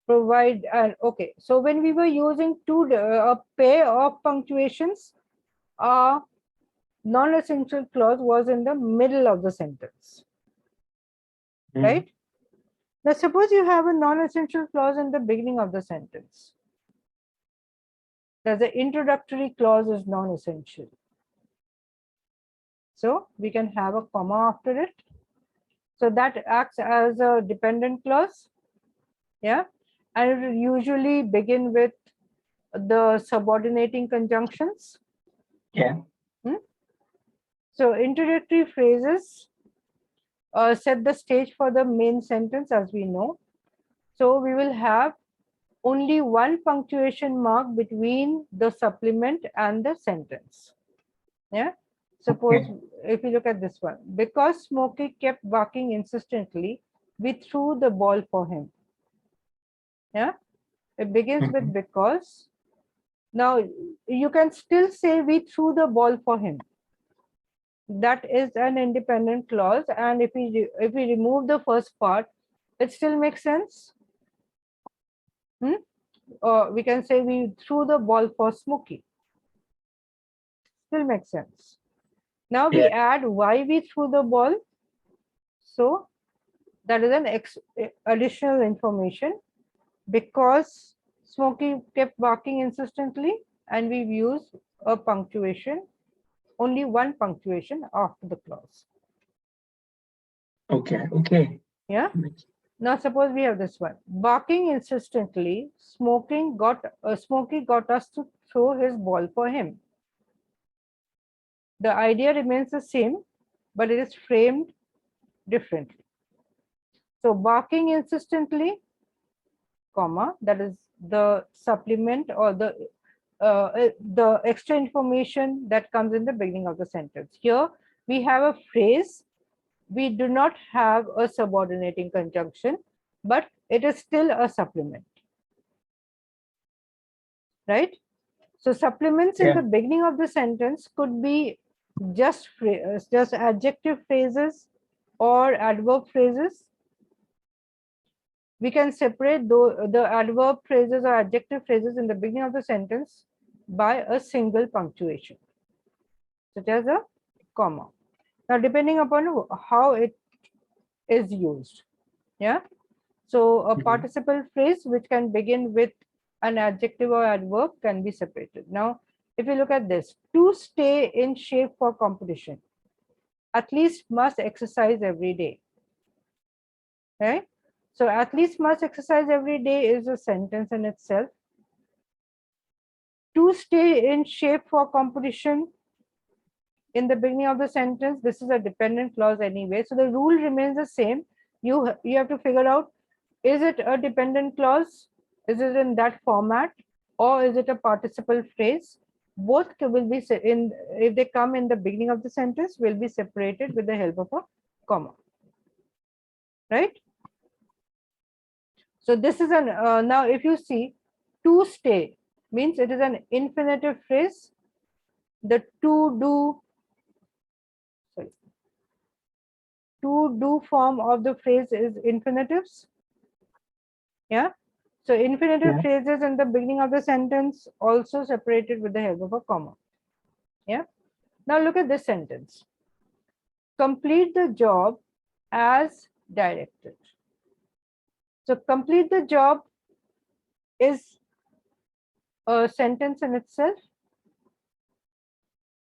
Provide and okay, so when we were using a pair of punctuations, non-essential clause was in the middle of the sentence, right? Now suppose you have a non-essential clause in the beginning of the sentence. The introductory clause is non-essential, so we can have a comma after it. So that acts as a dependent clause. Yeah, and it will usually begin with the subordinating conjunctions. Yeah. So introductory phrases set the stage for the main sentence, as we know. So we will have only one punctuation mark between the supplement and the sentence. Yeah. Suppose if you look at this one, because Smokey kept barking insistently, we threw the ball for him. Yeah. It begins with because. Now you can still say we threw the ball for him. That is an independent clause, and if we remove the first part, it still makes sense. Or we can say we threw the ball for Smokey. Still makes sense. Now we add why we threw the ball. So that is an additional information, because Smokey kept barking insistently, and we've used a punctuation, only one punctuation after the clause. Okay. Yeah. Now suppose we have this one. Barking insistently, Smokey got us to throw his ball for him. The idea remains the same, but it is framed differently. So barking insistently, comma, that is the supplement or the extra information that comes in the beginning of the sentence. Here we have a phrase. We do not have a subordinating conjunction, but it is still a supplement, right? So supplements in the beginning of the sentence could be just adjective phrases or adverb phrases. We can separate the adverb phrases or adjective phrases in the beginning of the sentence by a single punctuation, such as a comma. Now, depending upon how it is used, yeah. So a participle phrase which can begin with an adjective or adverb can be separated. Now, if you look at this, to stay in shape for competition, athletes must exercise every day, right? So athletes must exercise every day is a sentence in itself. To stay in shape for competition, in the beginning of the sentence, this is a dependent clause anyway. So the rule remains the same. You have to figure out, is it a dependent clause? Is it in that format? Or is it a participle phrase? Both will be in, if they come in the beginning of the sentence, will be separated with the help of a comma, right? So this is an, now if you see, to stay means it is an infinitive phrase. The to do form of the phrase is infinitives. Yeah. So infinitive phrases in the beginning of the sentence also separated with the help of a comma. Yeah. Now look at this sentence. Complete the job as directed. So complete the job is a sentence in itself.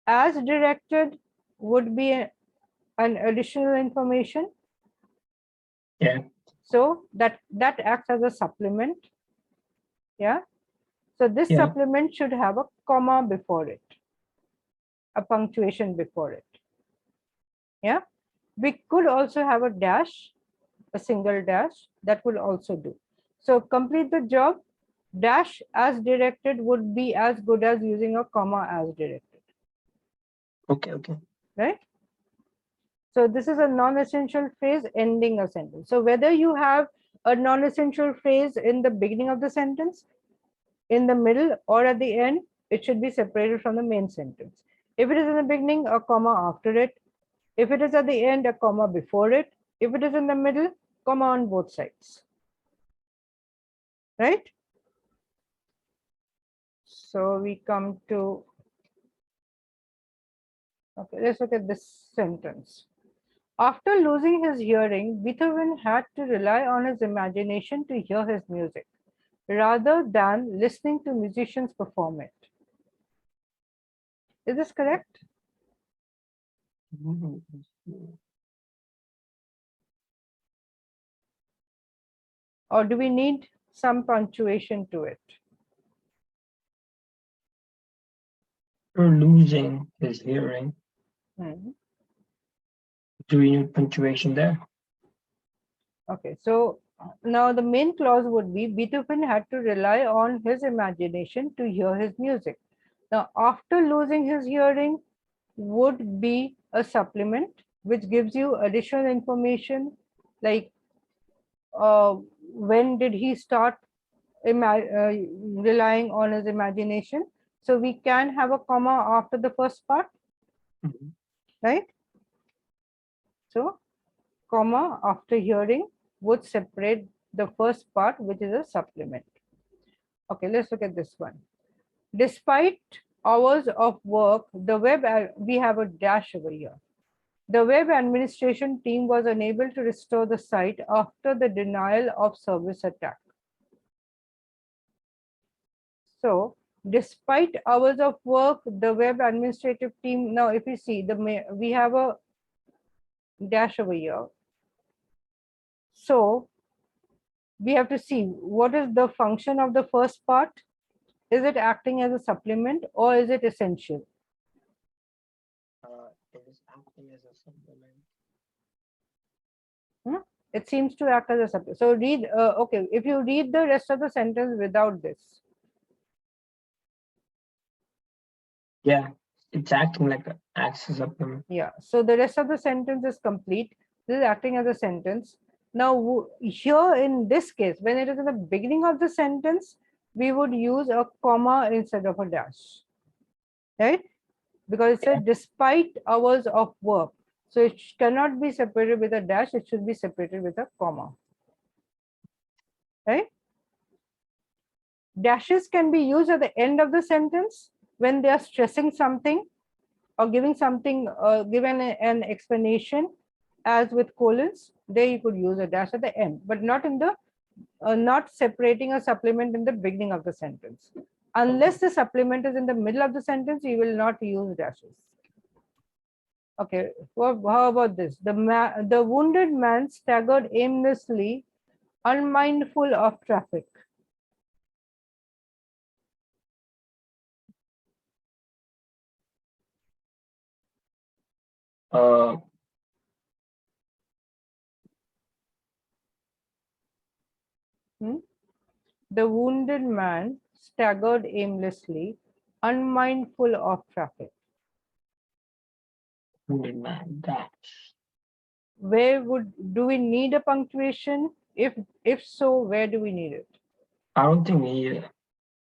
As directed would be an additional information. Yeah. So that acts as a supplement. Yeah. So this supplement should have a comma before it, a punctuation before it. Yeah. We could also have a dash, a single dash, that will also do. So complete the job, dash as directed would be as good as using a comma as directed. Okay. Right? So this is a non-essential phrase ending a sentence. So whether you have a non-essential phrase in the beginning of the sentence, in the middle, or at the end, it should be separated from the main sentence. If it is in the beginning, a comma after it. If it is at the end, a comma before it. If it is in the middle, comma on both sides. Right? So we come to, okay, let's look at this sentence. After losing his hearing, Beethoven had to rely on his imagination to hear his music, rather than listening to musicians perform it. Is this correct? Or do we need some punctuation to it? For losing his hearing. Do we need punctuation there? Okay, so now the main clause would be Beethoven had to rely on his imagination to hear his music. Now, after losing his hearing would be a supplement which gives you additional information like when did he start relying on his imagination. So we can have a comma after the first part, right? So comma after hearing would separate the first part, which is a supplement. Okay, let's look at this one. Despite hours of work, the web, we have a dash over here. The web administration team was unable to restore the site after the denial of service attack. So, despite hours of work, the web administrative team, now if you see, we have a dash over here. So we have to see what is the function of the first part. Is it acting as a supplement or is it essential? It is acting as a supplement. It seems to act as a supplement. So read, okay, if you read the rest of the sentence without this. Yeah, it's acting like acts as a supplement. Yeah, so the rest of the sentence is complete. This is acting as a sentence. Now here in this case, when it is in the beginning of the sentence, we would use a comma instead of a dash, right? Because it said despite hours of work. So it cannot be separated with a dash, it should be separated with a comma, right? Dashes can be used at the end of the sentence when they are stressing something or giving something, given an explanation, as with colons. There you could use a dash at the end, but not in the, not separating a supplement in the beginning of the sentence. Unless the supplement is in the middle of the sentence, you will not use dashes. Okay, well, how about this? The wounded man staggered aimlessly, unmindful of traffic. Uh, The wounded man staggered aimlessly, unmindful of traffic. wounded man dash. Where do we need a punctuation? If so, where do we need it? I don't think we need it.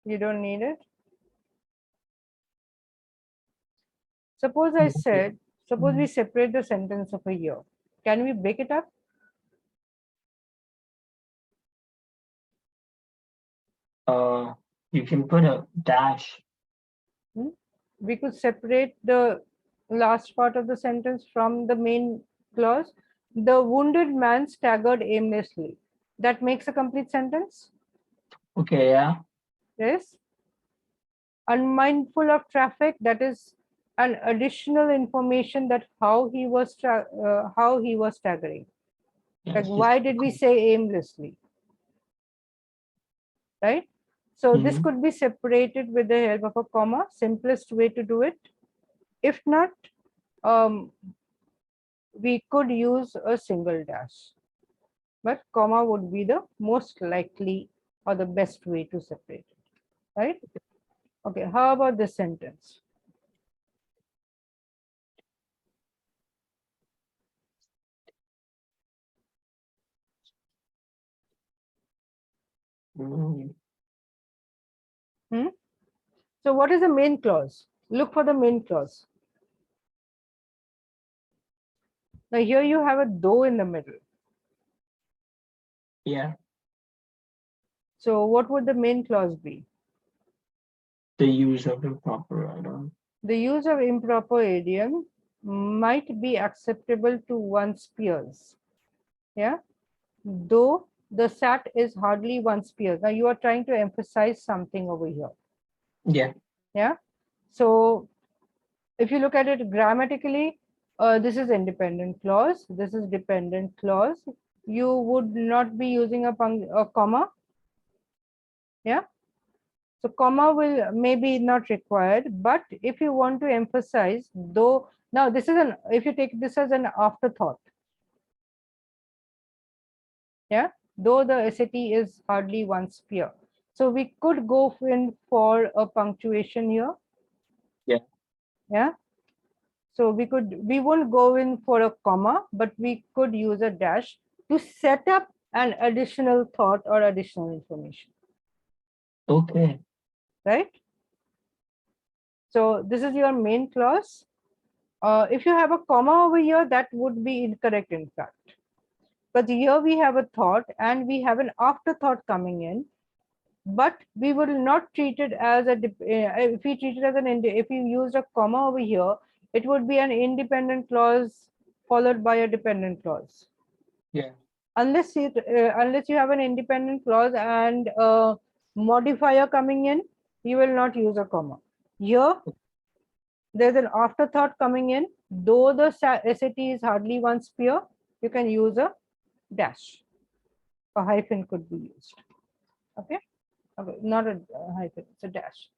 You don't need it. Suppose I said, suppose we separate the sentence of a year. Can we break it up? You can put a dash. We could separate the last part of the sentence from the main clause. The wounded man staggered aimlessly. That makes a complete sentence. Okay, yeah. Yes. Unmindful of traffic, that is an additional information that how he was staggering. Yes, Like, why did we say aimlessly? Right? So this could be separated with the help of a comma, simplest way to do it. If not, we could use a single dash, but comma would be the most likely or the best way to separate it, right? Okay, how about this sentence? So what is the main clause? Look for the main clause. Now here you have a though in the middle. Yeah. So what would the main clause be? The use of improper item. The use of improper idiom might be acceptable to one's peers. Yeah. Though the sat is hardly one's peers. Now you are trying to emphasize something over here. Yeah. Yeah. So if you look at it grammatically, this is independent clause. This is dependent clause. You would not be using a comma. Yeah. So comma will maybe not required, but if you want to emphasize, though, now this is an, if you take this as an afterthought, yeah, though the SAT is hardly one's peer. So we could go in for a punctuation here. Yeah. Yeah. So we won't go in for a comma, but we could use a dash to set up an additional thought or additional information. Okay. Right? So this is your main clause. If you have a comma over here, that would be incorrect, in fact. But here we have a thought and we have an afterthought coming in, but we will not treat it as a, if we treat it as an, if you used a comma over here, it would be an independent clause followed by a dependent clause. Yeah. Unless you have an independent clause and a modifier coming in, you will not use a comma. Here, there's an afterthought coming in. Though the SAT is hardly one's peer, you can use a dash. a hyphen could be used. Okay, okay, not a hyphen, it's a dash.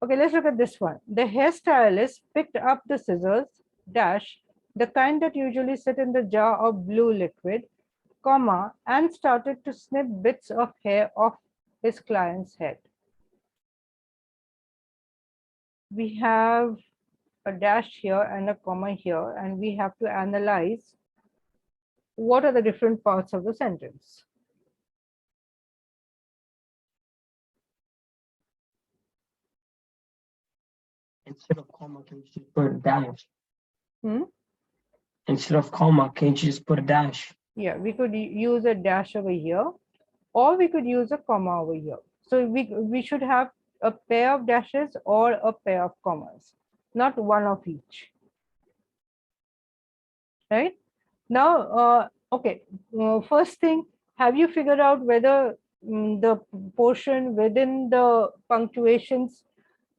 Okay, let's look at this one. The hairstylist picked up the scissors, dash, the kind that usually sit in the jar of blue liquid, comma, and started to snip bits of hair off his client's head. We have a dash here and a comma here, and we have to analyze what are the different parts of the sentence. Instead of comma, can you just put a dash? Hmm? Instead of comma, can you just put a dash? Yeah, we could use a dash over here, or we could use a comma over here. So we should have a pair of dashes or a pair of commas, not one of each. Right? Now, okay, first thing, have you figured out whether the portion within the punctuations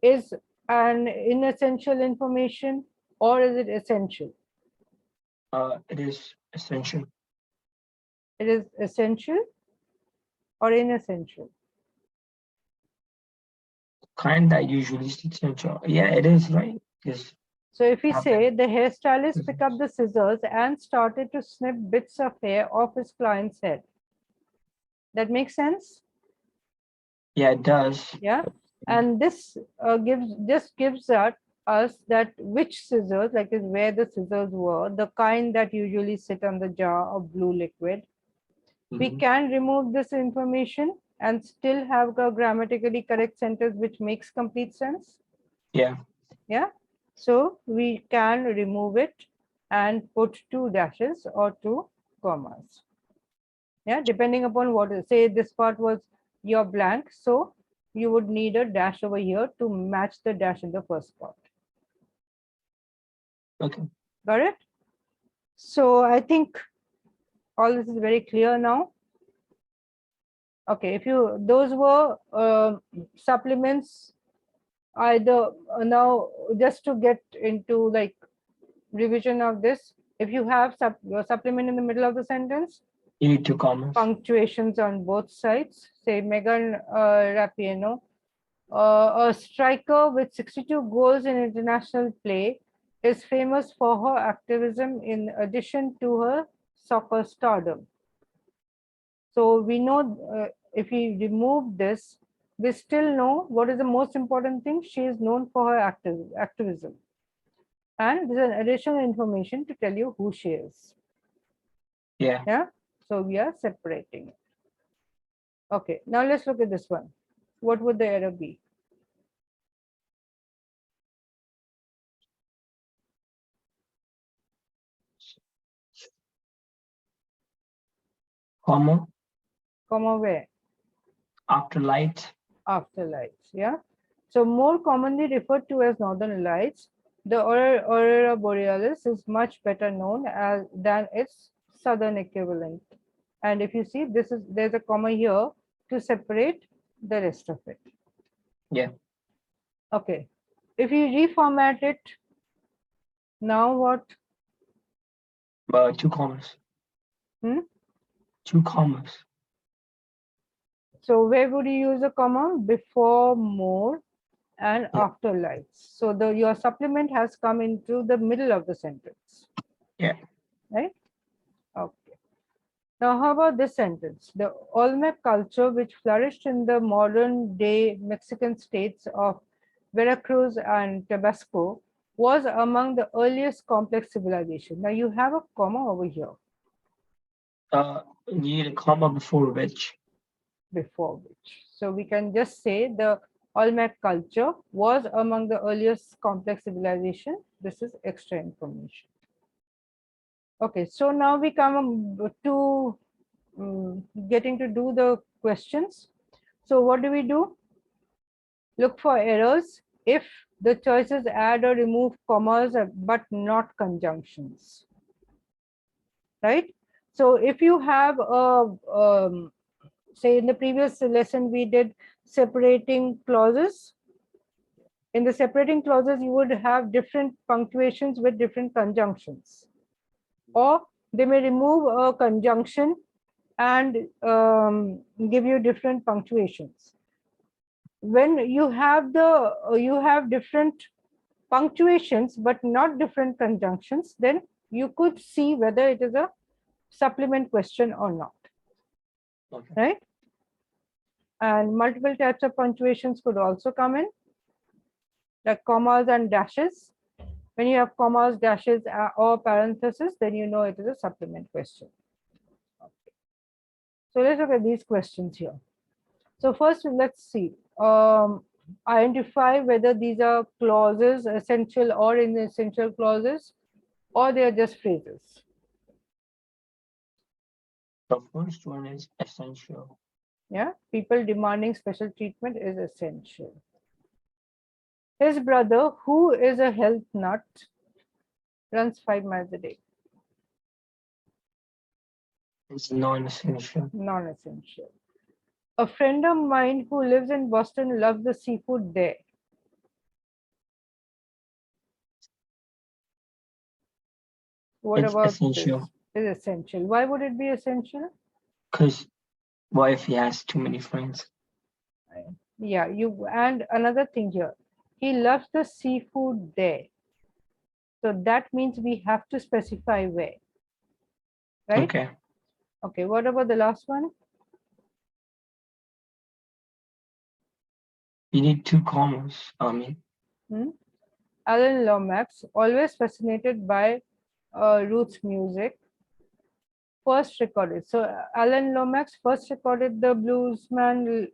is an inessential information or is it essential? It is essential. It is essential or inessential? Kind that usually is essential. Yeah, it is, right? Because So if we say the hairstylist picked up the scissors and started to snip bits of hair off his client's head. That makes sense? yeah, it does. Yeah. And this gives us that which scissors, like is where the scissors were, the kind that usually sit on the jar of blue liquid. We can remove this information and still have a grammatically correct sentence which makes complete sense. Yeah. Yeah. So we can remove it and put two dashes or two commas. Yeah, depending upon what is, say this part was your blank, so you would need a dash over here to match the dash in the first part. Okay. Got it? So I think all this is very clear now. Okay, if you, those were supplements, either now just to get into like revision of this, if you have your supplement in the middle of the sentence, You need two commas. punctuations on both sides. Say Megan Rapinoe, a striker with 62 goals in international play, is famous for her activism in addition to her soccer stardom. So we know if we remove this, we still know what is the most important thing. She is known for her activism. And there's an additional information to tell you who she is. Yeah. Yeah. So we are separating it. Okay. Now let's look at this one. What would the error be? Comma. Comma where? After light. After lights. Yeah. So more commonly referred to as northern lights, the aurora borealis is much better known as than its southern equivalent. And if you see, there's a comma here to separate the rest of it. Yeah. Okay. If you reformat it, now what? Two commas. Hmm? Two commas. So where would you use a comma? Before more and after lights. So your supplement has come into the middle of the sentence. Yeah. Right? Okay. Now, how about this sentence? The Olmec culture, which flourished in the modern day Mexican states of Veracruz and Tabasco, was among the earliest complex civilization. Now, you have a comma over here. You need a comma before which. Before which. So we can just say the Olmec culture was among the earliest complex civilization. This is extra information. Okay, so now we come to getting to do the questions. So what do? Look for errors if the choices add or remove commas but not conjunctions. Right? So if you have a say in the previous lesson we did separating clauses. In the separating clauses, you would have different punctuations with different conjunctions. Or they may remove a conjunction and give you different punctuations. When you have different punctuations but not different conjunctions, then you could see whether it is a supplement question or not. Okay. Right? And multiple types of punctuations could also come in, like commas and dashes. When you have commas, dashes, or parentheses, then you know it is a supplement question. Okay. So let's look at these questions here. So first, let's see. Identify whether these are clauses, essential or inessential clauses, or they are just phrases. The first one is essential. Yeah, people demanding special treatment is essential. His brother, who is a health nut, runs 5 miles a day. It's non-essential. Non-essential. A friend of mine who lives in Boston loves the seafood there. What It's about essential. this? Is essential. Why would it be essential? Because what if he has too many friends? Yeah, and another thing here. He loves the seafood there. So that means we have to specify where. Right? Okay. Okay, what about the last one? You need 2 commas. Alan Lomax, always fascinated by Roots music, first recorded. So Alan Lomax first recorded the bluesman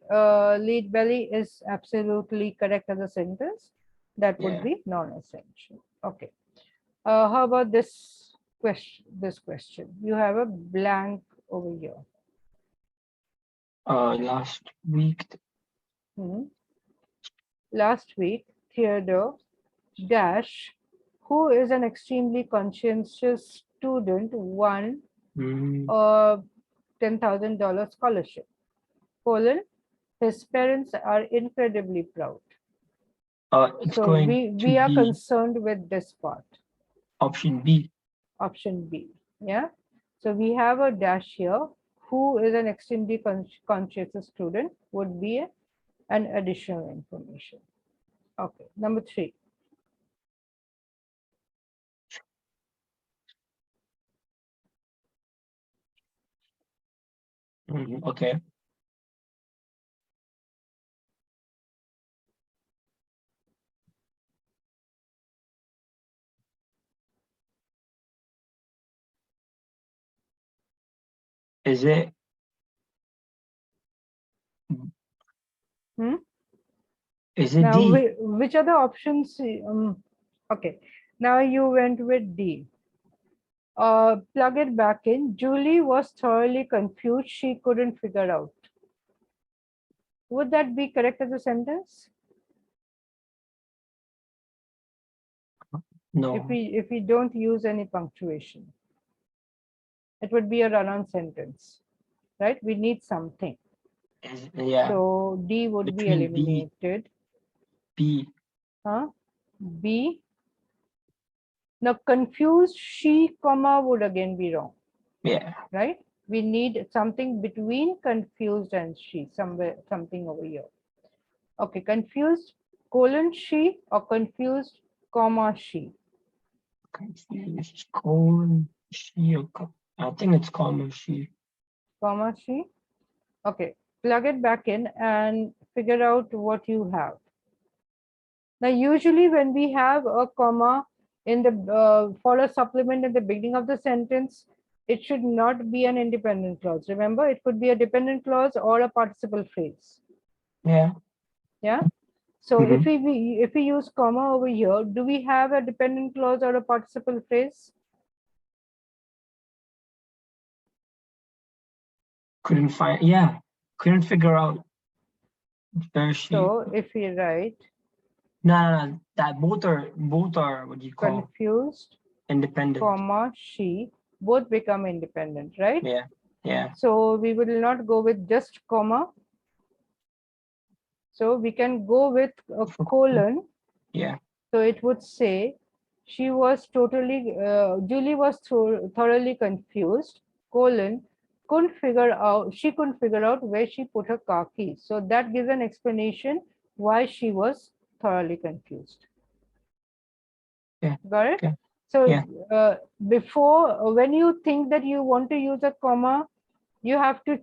lead belly is absolutely correct as a sentence. That would Yeah. be non-essential. Okay. How about this question? You have a blank over here. Last week. Last week, Theodore Dash, who is an extremely conscientious student, won a $10,000 scholarship. His parents are incredibly proud. It's So going to we are be concerned with this part. option B. Option B. Yeah. So we have a dash here. Who is an extremely conscientious student would be an additional information. Okay. Number 3. Okay. Is it? Is it Now, D? which are the options? Okay. Now you went with D. Plug it back in. Julie was thoroughly confused. She couldn't figure out. Would that be correct as a sentence? No. If we don't use any punctuation, it would be a run-on sentence, right? We need something. Yeah. So D would be eliminated. B. Huh? B. Now confused she, comma would again be wrong. Yeah. Right? We need something between confused and she, something over here. Okay, confused colon she or confused comma she. Confused colon she. I think it's comma she. Comma she. Okay, plug it back in and figure out what you have. Now, usually when we have a comma in the for a supplement at the beginning of the sentence, it should not be an independent clause. Remember, it could be a dependent clause or a participle phrase. Yeah. Yeah. So if we use comma over here, do we have a dependent clause or a participle phrase? Couldn't find. Yeah. Couldn't figure out where she. So if we write No. That both are what you call confused, independent. comma she, both become independent, right? Yeah. Yeah. So we will not go with just comma. So we can go with a colon. Yeah. So it would say Julie was thoroughly confused, colon, she couldn't figure out where she put her car keys. So that gives an explanation why she was thoroughly confused. Yeah. Got it? Okay. So Yeah. before, when you think that you want to use a comma, you have to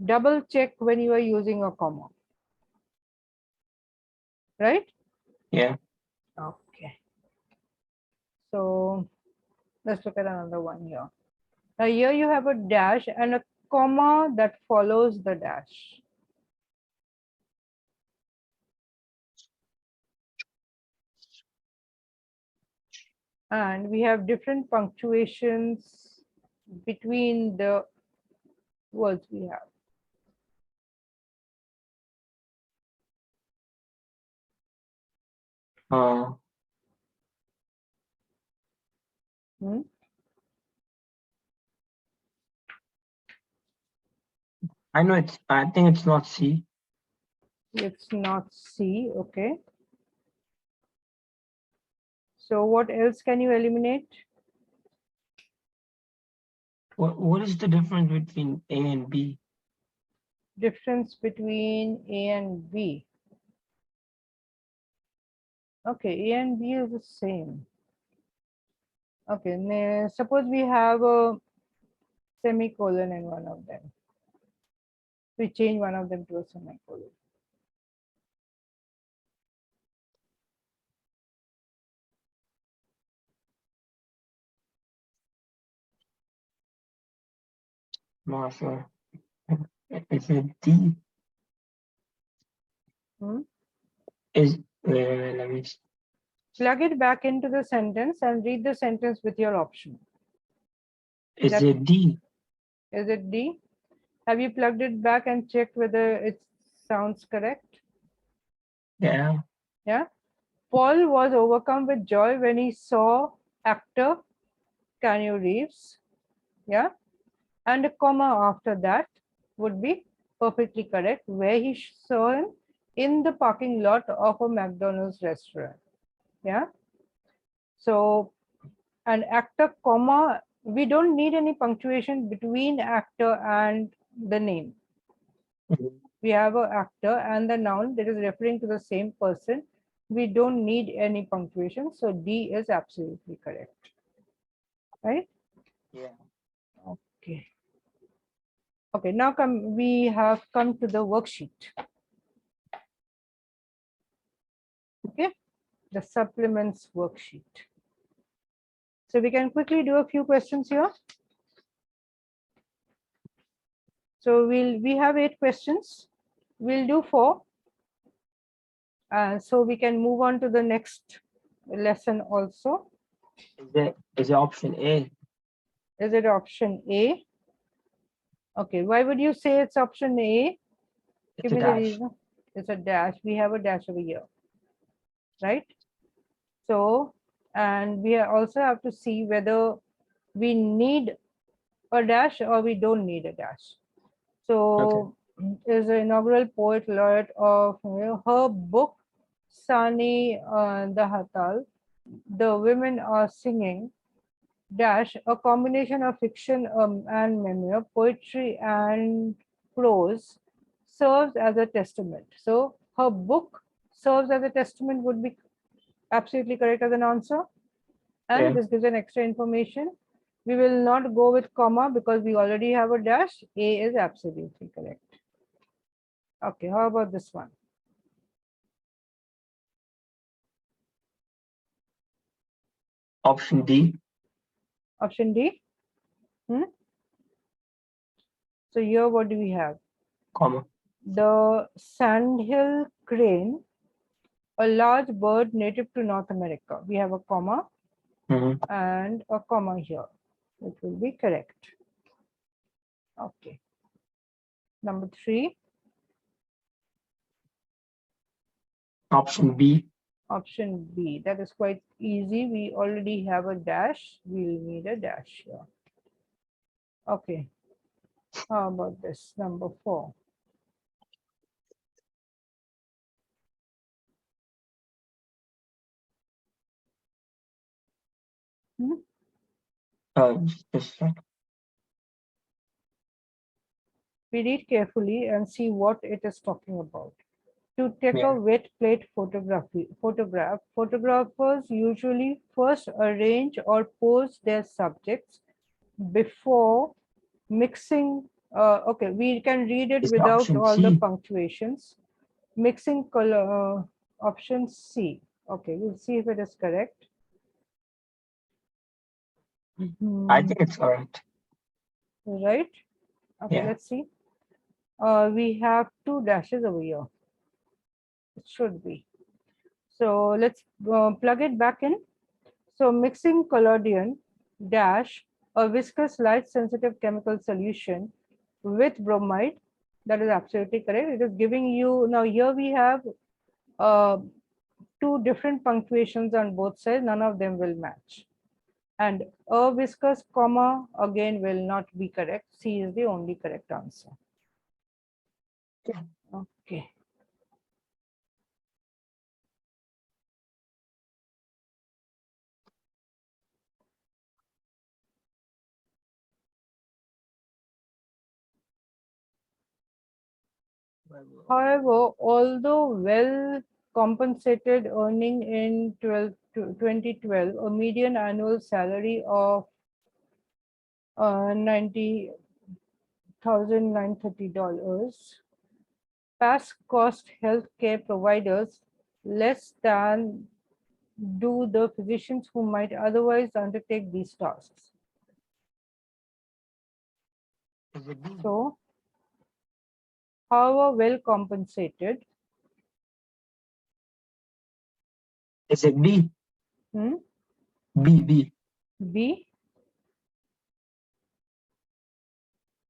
double check when you are using a comma. Right? Yeah. Okay. So let's look at another one here. Now here you have a dash and a comma that follows the dash. And we have different punctuations between the words we have. Hmm? I think it's not C. It's not C, okay. So what else can you eliminate? What is the difference between A and B? Difference between A and B. Okay, A and B is the same. Okay, suppose we have a semicolon in one of them. We change one of them to a semicolon. Not sure. Is it D? Hmm? Let me. Plug it back into the sentence and read the sentence with your option. Is it D? Is it D? Have you plugged it back and checked whether it sounds correct? Yeah. Yeah. Paul was overcome with joy when he saw actor Keanu Reeves. Yeah. And a comma after that would be perfectly correct, where he saw him in the parking lot of a McDonald's restaurant. Yeah. So, an actor, comma, we don't need any punctuation between actor and the name. We have an actor and the noun that is referring to the same person. We don't need any punctuation. So D is absolutely correct. Right? Yeah. Okay. Okay, now we have come to the worksheet. Okay, the supplements worksheet. So we can quickly do a few questions here. So we have 8 questions. We'll do 4. So we can move on to the next lesson also. Is it option A? Is it option A? Okay, why would you say it's option A? It's Give a me the dash. reason. It's a dash. We have a dash over here, right? So, and we also have to see whether we need a dash or we don't need a dash. So, is the inaugural poet laureate of her book, Sani the Hatal, The Women Are Singing, dash, a combination of fiction and memoir, poetry and prose, serves as a testament. So her book serves as a testament would be absolutely correct as an answer. And Yeah. this gives an extra information. We will not go with comma because we already have a dash. A is absolutely correct. Okay, how about this one? Option D. Option D. So here what do we have? Comma. The sandhill crane, a large bird native to North America. We have a comma and a comma here. It will be correct. Okay. Number 3. Option B. Option B. That is quite easy. We already have a dash. We'll need a dash here. Okay. How about this? Number 4. Just a sec. We read carefully and see what it is talking about. To take a Yeah. wet plate photograph, photographers usually first arrange or pose their subjects before mixing. Okay, we can read it Is the without option all the C? punctuations. Mixing color, option C. Okay, we'll see if it is correct. I think it's correct. Right? Okay, Yeah. let's see. We have two dashes over here. It should be. So let's plug it back in. So mixing collodion dash a viscous light sensitive chemical solution with bromide. That is absolutely correct. It is giving you, now here we have uh, two different punctuations on both sides. None of them will match. And a viscous comma again will not be correct. C is the only correct answer. Yeah. Okay. However, although well compensated, earning in 2012 a median annual salary of $90,930, pass cost healthcare providers less than do the physicians who might otherwise undertake these tasks. Is it D? So, however well compensated, Is it B? hmm, B. B,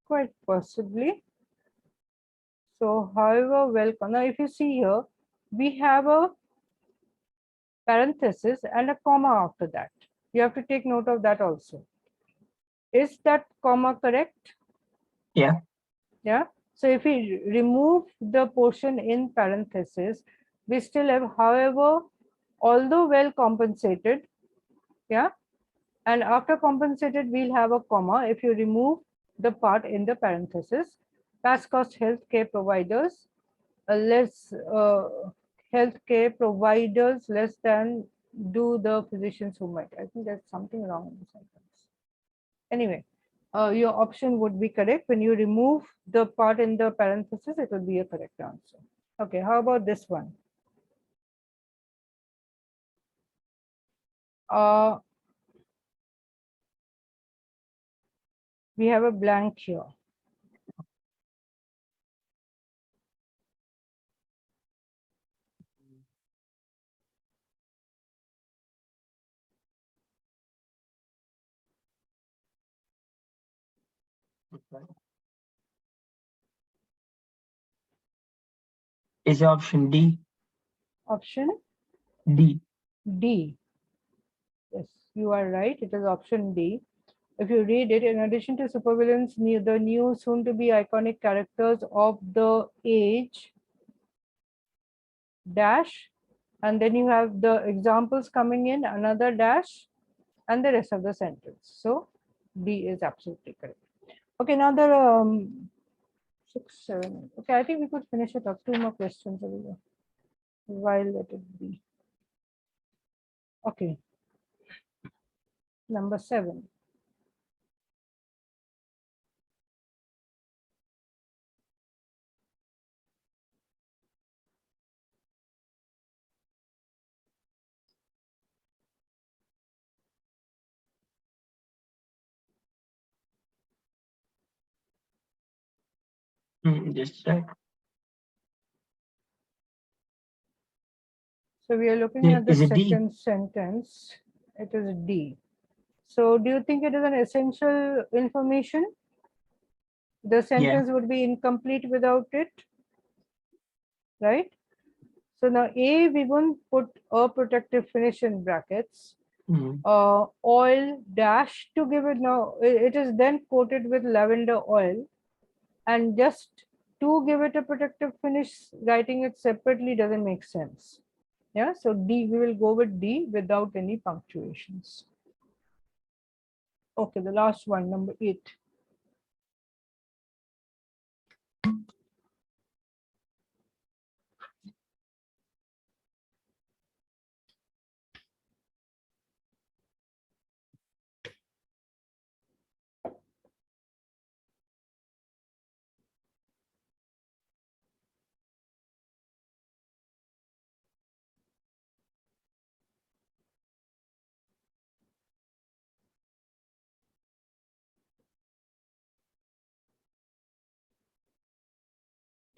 quite possibly. So, however well, now if you see here, we have a parenthesis and a comma after that. You have to take note of that also. Is that comma correct? Yeah. Yeah. So if we remove the portion in parenthesis, we still have, however, although well compensated, yeah, and after compensated, we'll have a comma. If you remove the part in the parenthesis, past cost healthcare providers, less healthcare providers less than do the physicians who might. I think there's something wrong in the sentence. Anyway, your option would be correct. When you remove the part in the parenthesis, it will be a correct answer. Okay, how about this one? Uh, we have a blank here. Is option D? Option D. D. Yes, you are right. It is option D. If you read it, in addition to supervillains, the new soon-to-be iconic characters of the age dash, and then you have the examples coming in, another dash, and the rest of the sentence. So D is absolutely correct. Okay, now there are 6, 7. Okay, I think we could finish it up. 2 more questions over here. Why let it be? Okay, number 7. Just check. So we are looking Yeah, at the is it D? second sentence. It is D. So do you think it is an essential information? The Yeah. sentence would be incomplete without it, right? So now A, we won't put a protective finish in brackets. Mm. Oil dash to give it, now it is then coated with lavender oil, and just to give it a protective finish, writing it separately doesn't make sense. Yeah, so D, we will go with D without any punctuations. Okay, the last one, number 8.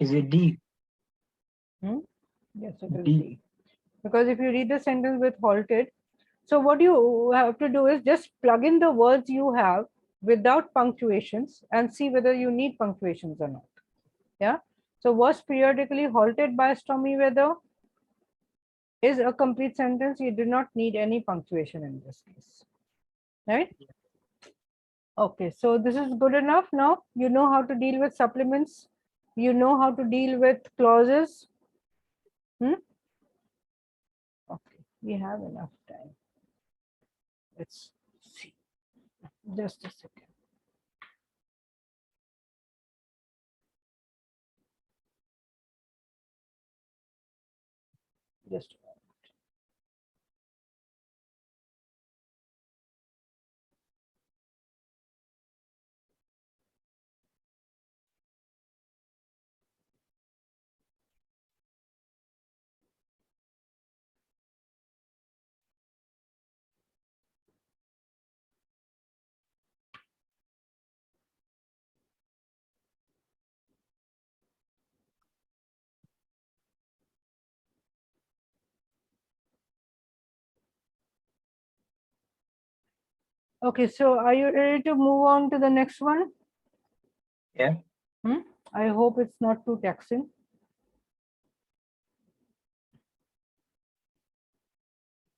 Is it D? Yes, it is D. D. Because if you read the sentence with halted, so what you have to do is just plug in the words you have without punctuations and see whether you need punctuations or not. Yeah. So was periodically halted by stormy weather is a complete sentence. You do not need any punctuation in this case. Right? Okay, so this is good enough now. You know how to deal with supplements. You know how to deal with clauses. Okay, we have enough time. Let's see. Just a second. Just a moment. Okay, so are you ready to move on to the next one? Yeah. I hope it's not too taxing.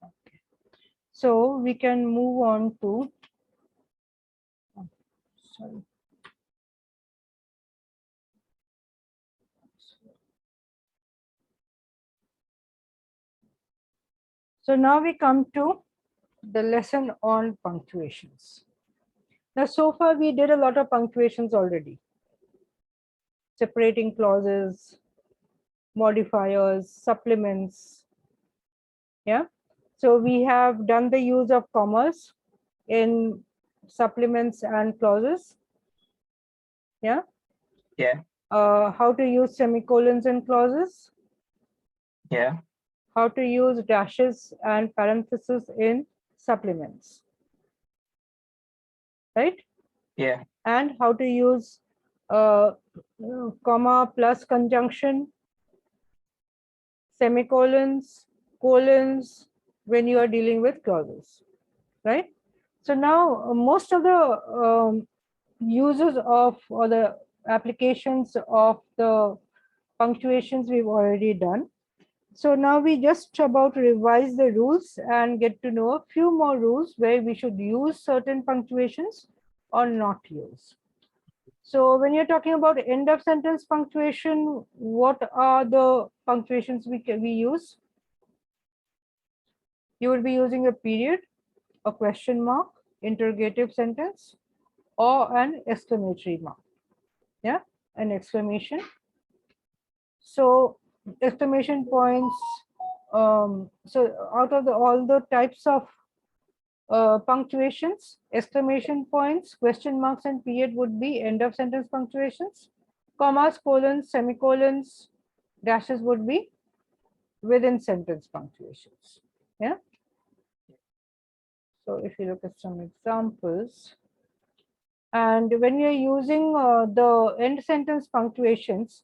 Okay. So we can move on to, sorry. So now we come to the lesson on punctuations. Now, so far we did a lot of punctuations already. Separating clauses, modifiers, supplements. Yeah. So we have done the use of commas in supplements and clauses. Yeah. Yeah. How to use semicolons in clauses. Yeah. How to use dashes and parentheses in supplements. Right. Yeah. And how to use comma plus conjunction, semicolons, colons when you are dealing with clauses, right? So now most of the uses of or the applications of the punctuations we've already done. So now we just about revise the rules and get to know a few more rules where we should use certain punctuations or not use. So when you're talking about end of sentence punctuation, what are the punctuations we use? You will be using a period, a question mark, interrogative sentence, or an exclamatory mark. Yeah, an exclamation. So exclamation points. So out of all the types of punctuations, exclamation points, question marks, and period would be end of sentence punctuations. Commas, colons, semicolons, dashes would be within sentence punctuations. Yeah. So if you look at some examples, and when you're using the end sentence punctuations,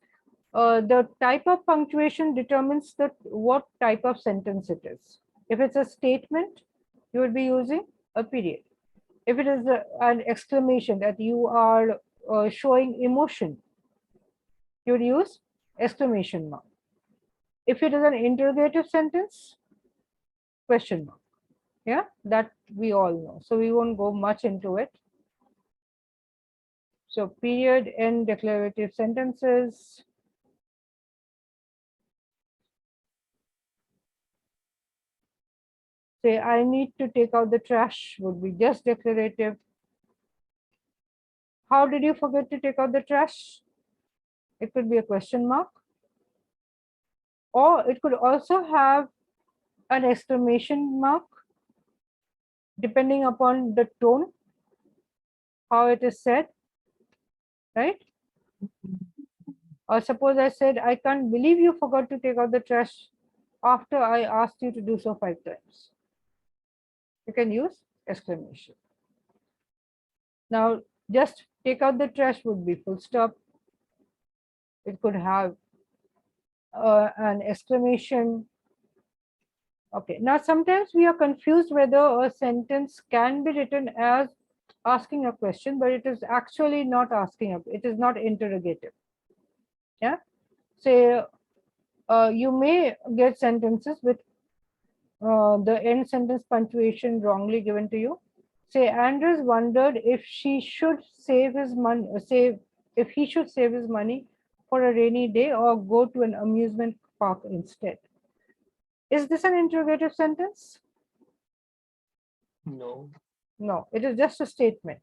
the type of punctuation determines what type of sentence it is. If it's a statement, you would be using a period. If it is an exclamation that you are showing emotion, you would use exclamation mark. If it is an interrogative sentence, question mark. Yeah, that we all know. So we won't go much into it. So period, end, declarative sentences. Say, I need to take out the trash would be just declarative. How did you forget to take out the trash? It could be a question mark. Or it could also have an exclamation mark, depending upon the tone, how it is said, right? Or suppose I said, I can't believe you forgot to take out the trash after I asked you to do so 5 times. You can use exclamation. Now, just take out the trash would be full stop. It could have an exclamation. Okay, now sometimes we are confused whether a sentence can be written as asking a question, but it is actually not asking, it is not interrogative. Yeah, say you may get sentences with the end sentence punctuation wrongly given to you. Say Andres wondered if she should save his money, if he should save his money for a rainy day or go to an amusement park instead. Is this an interrogative sentence? No. No, it is just a statement.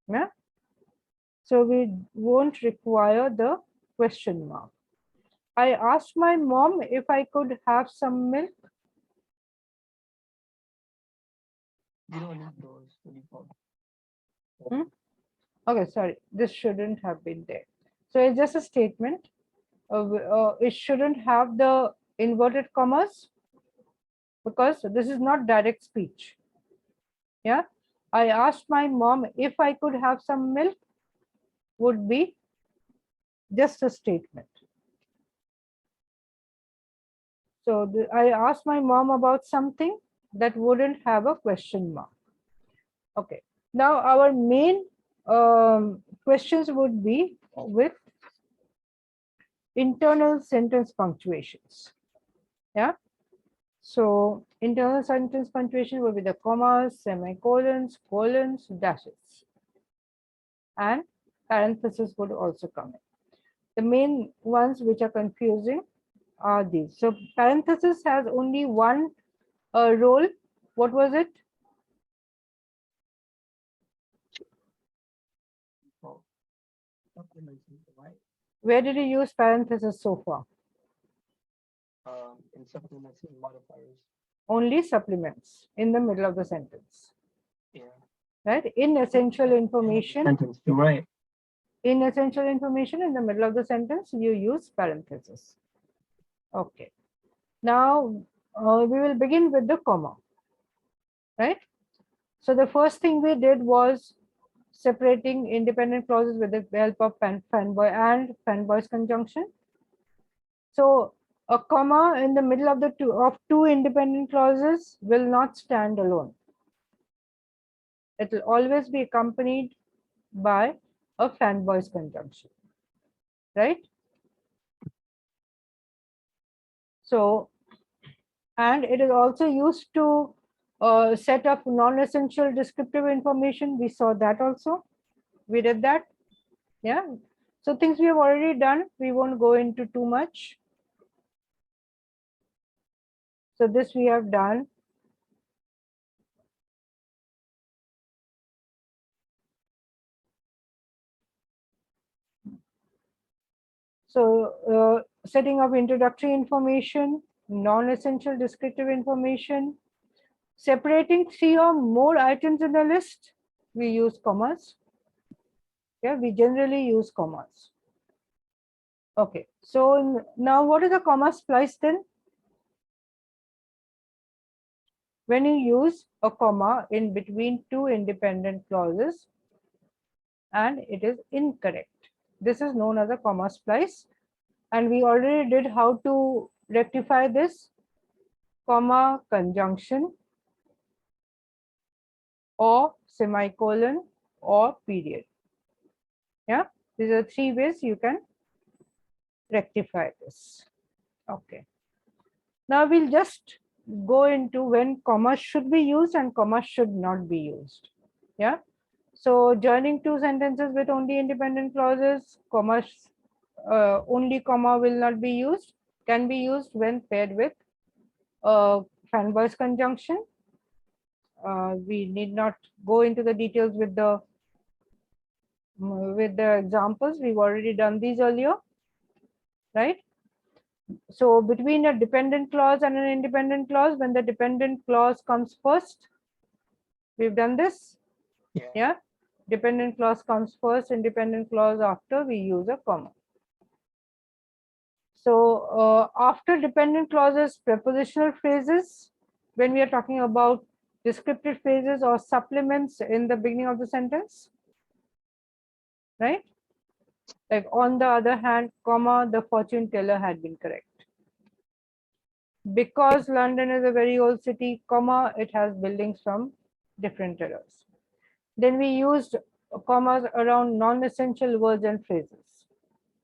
Yeah. So we won't require the question mark. I asked my mom if I could have some milk. You don't need those. What do you call Okay, sorry, this shouldn't have been there. So it's just a statement. It shouldn't have the inverted commas because this is not direct speech. Yeah, I asked my mom if I could have some milk would be just a statement. So I asked my mom about something that wouldn't have a question mark. Okay, now our main questions would be with internal sentence punctuations. Yeah, so internal sentence punctuation will be the commas, semicolons, colons, dashes, and parentheses would also come in. The main ones which are confusing are these. So parenthesis has only one role. What was it? Right? Where did you use parenthesis so far? In supplements and modifiers. Only supplements in the middle of the sentence. Yeah. Right? In essential information. Sentence. You're right. In essential information, in the middle of the sentence, you use parenthesis. Okay. Now we will begin with the comma. Right? So the first thing we did was separating independent clauses with the help of fanboy and fanboy's conjunction. So a comma in the middle of the two independent clauses will not stand alone. It will always be accompanied by a fanboy's conjunction, right? So, and it is also used to set up non-essential descriptive information. We saw that also. We did that. Yeah. So things we have already done, we won't go into too much. So this we have done. So setting up introductory information, non-essential descriptive information, separating 3 or more items in the list, we use commas. Yeah, we generally use commas. Okay, so now what is a comma splice then? When you use a comma in between two independent clauses and it is incorrect. This is known as a comma splice. And we already did how to rectify this: comma, conjunction, or semicolon, or period. Yeah, these are 3 ways you can rectify this. Okay. Now we'll just go into when commas should be used and commas should not be used. Yeah. So joining two sentences with only independent clauses, commas, only comma will not be used. Can be used when paired with fanboy's conjunction. We need not go into the details with the examples. We've already done these earlier, right? So between a dependent clause and an independent clause, when the dependent clause comes first, we've done this. Yeah. Dependent clause comes first, independent clause after, we use a comma. So after dependent clauses, prepositional phrases, when we are talking about descriptive phrases or supplements in the beginning of the sentence, right? Like on the other hand, comma, the fortune teller had been correct. Because London is a very old city, comma, it has buildings from different eras. Then we used commas around non-essential words and phrases.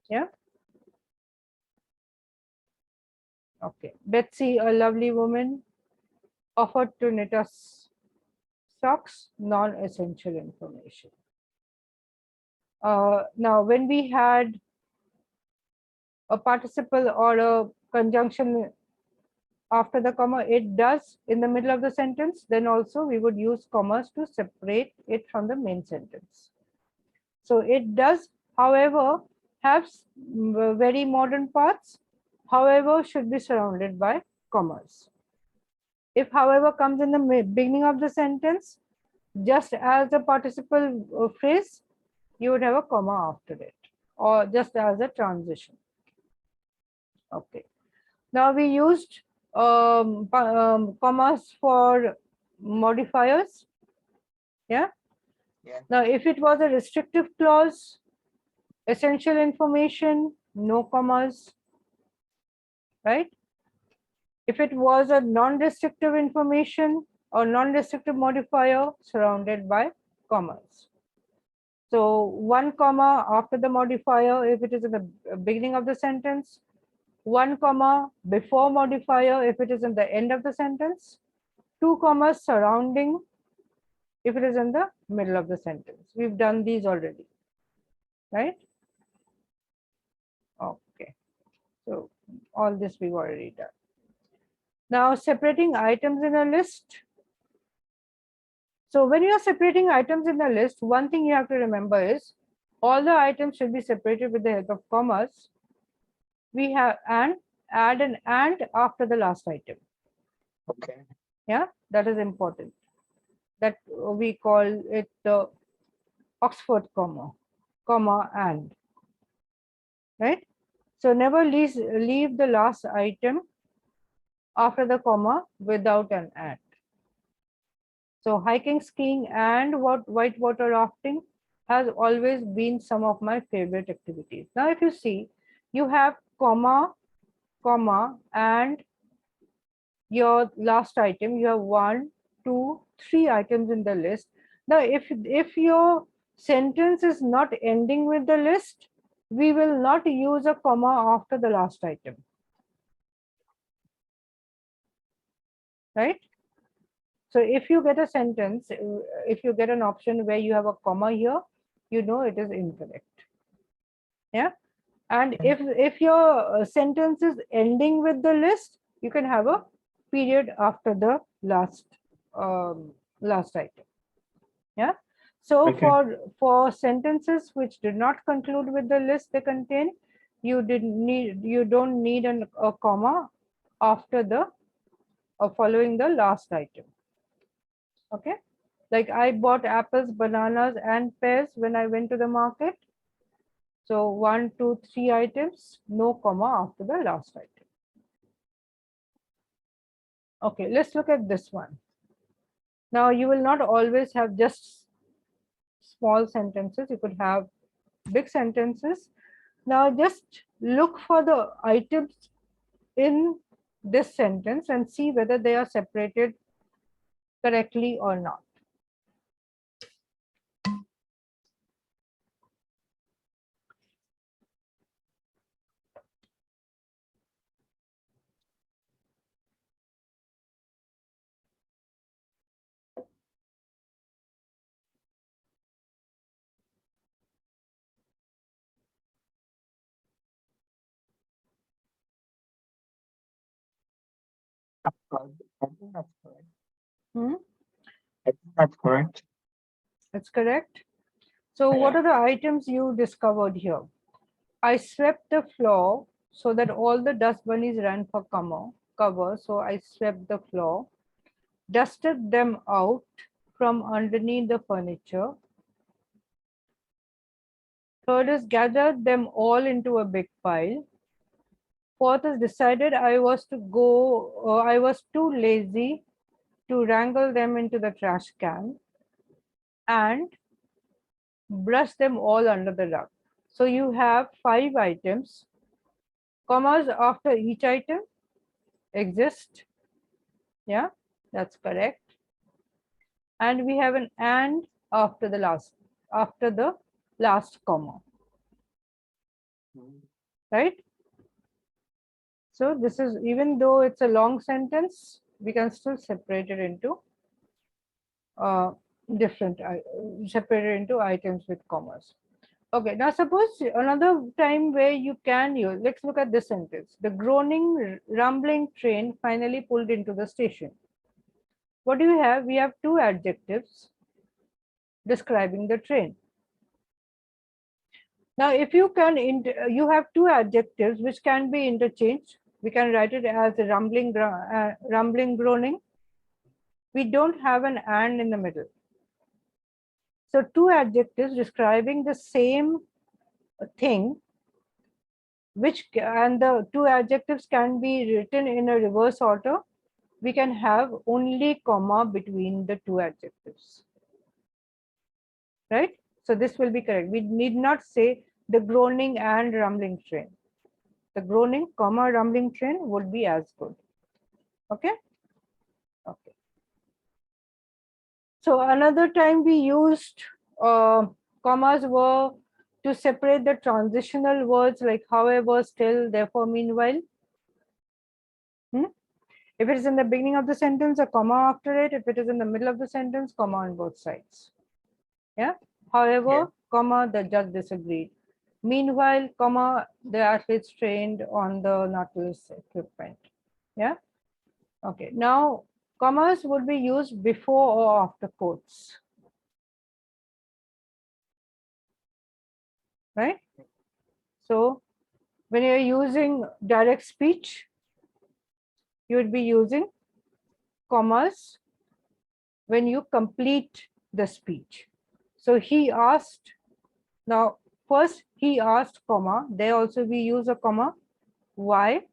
Yeah. Okay. Betsy, a lovely woman, offered to knit us socks, non-essential information. Now, when we had a participle or a conjunction after the comma, it does in the middle of the sentence, then also we would use commas to separate it from the main sentence. So it does, however, have very modern parts, however, should be surrounded by commas. If however comes in the beginning of the sentence, just as a participle phrase, you would have a comma after it, or just as a transition. Okay. Now we used commas for modifiers. Yeah. Yeah. Now, if it was a restrictive clause, essential information, no commas, right? If it was a non-restrictive information or non-restrictive modifier, surrounded by commas. So one comma after the modifier if it is in the beginning of the sentence, one comma before modifier if it is in the end of the sentence, two commas surrounding if it is in the middle of the sentence. We've done these already, right? Okay, so all this we've already done. Now separating items in a list. So when you are separating items in a list, one thing you have to remember is all the items should be separated with the help of commas. We have and add an and after the last item. Okay. Yeah, that is important. That we call it the Oxford comma, comma and, right? So never leave the last item after the comma without an and. So hiking, skiing, and whitewater rafting has always been some of my favorite activities. Now, if you see, you have comma, comma, and your last item. You have 1, 2, 3 items in the list. Now, if your sentence is not ending with the list, we will not use a comma after the last item, right? So if you get a sentence, if you get an option where you have a comma here, you know it is incorrect. Yeah. And if your sentence is ending with the list, you can have a period after the last item. Yeah. So Okay. for sentences which did not conclude with the list they contain, you don't need a comma after the following the last item. Okay. Like I bought apples, bananas, and pears when I went to the market. So 1, 2, 3 items, no comma after the last item. Okay, let's look at this one. Now you will not always have just small sentences. You could have big sentences. Now just look for the items in this sentence and see whether they are separated correctly or not. I think that's correct. Hmm? I think that's correct. That's correct. So what are the items you discovered here? I swept the floor so that all the dust bunnies ran for cover. So I swept the floor, dusted them out from underneath the furniture. Third is gathered them all into a big pile. Fourth is decided I was too lazy to wrangle them into the trash can and brush them all under the rug. So you have 5 items. Commas after each item exist. Yeah, that's correct. And we have an and after the last comma, right? So this is, even though it's a long sentence, we can still separate it into separated into items with commas. Okay, now suppose another time where you can use, let's look at this sentence. The groaning, rumbling train finally pulled into the station. What do we have? We have 2 adjectives describing the train. Now, if you can, you have 2 adjectives which can be interchanged. We can write it as a rumbling, groaning. We don't have an and in the middle. So 2 adjectives describing the same thing, and the 2 adjectives can be written in a reverse order. We can have only comma between the 2 adjectives, right? So this will be correct. We need not say the groaning and rumbling train. The groaning, comma, rumbling train would be as good. Okay. Okay. So another time we used commas were to separate the transitional words like however, still, therefore, meanwhile. If it is in the beginning of the sentence, a comma after it. If it is in the middle of the sentence, comma on both sides. Yeah. However, Yeah. comma, the judge disagreed. Meanwhile, comma, the athletes trained on the Nautilus equipment. Yeah. Okay. Now, commas would be used before or after quotes. Right? So, when you're using direct speech, you would be using commas when you complete the speech. So, he asked, now first he asked, comma, there also we use a comma. Why?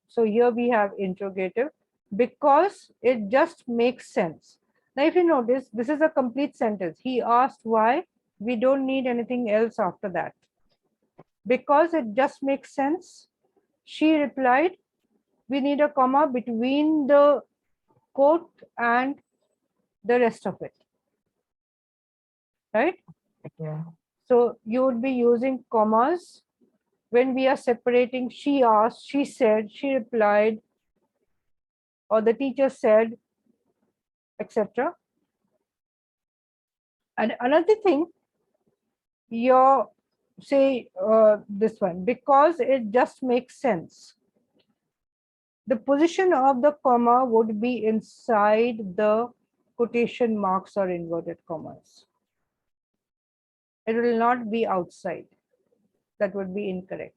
So here we have interrogative, because it just makes sense. Now, if you notice, this is a complete sentence. He asked why. We don't need anything else after that. Because it just makes sense. She replied, we need a comma between the quote and the rest of it. Right? Yeah. So you would be using commas when we are separating she asked, she said, she replied, or the teacher said, etc. And another thing, your say this one, because it just makes sense. The position of the comma would be inside the quotation marks or inverted commas. It will not be outside. That would be incorrect.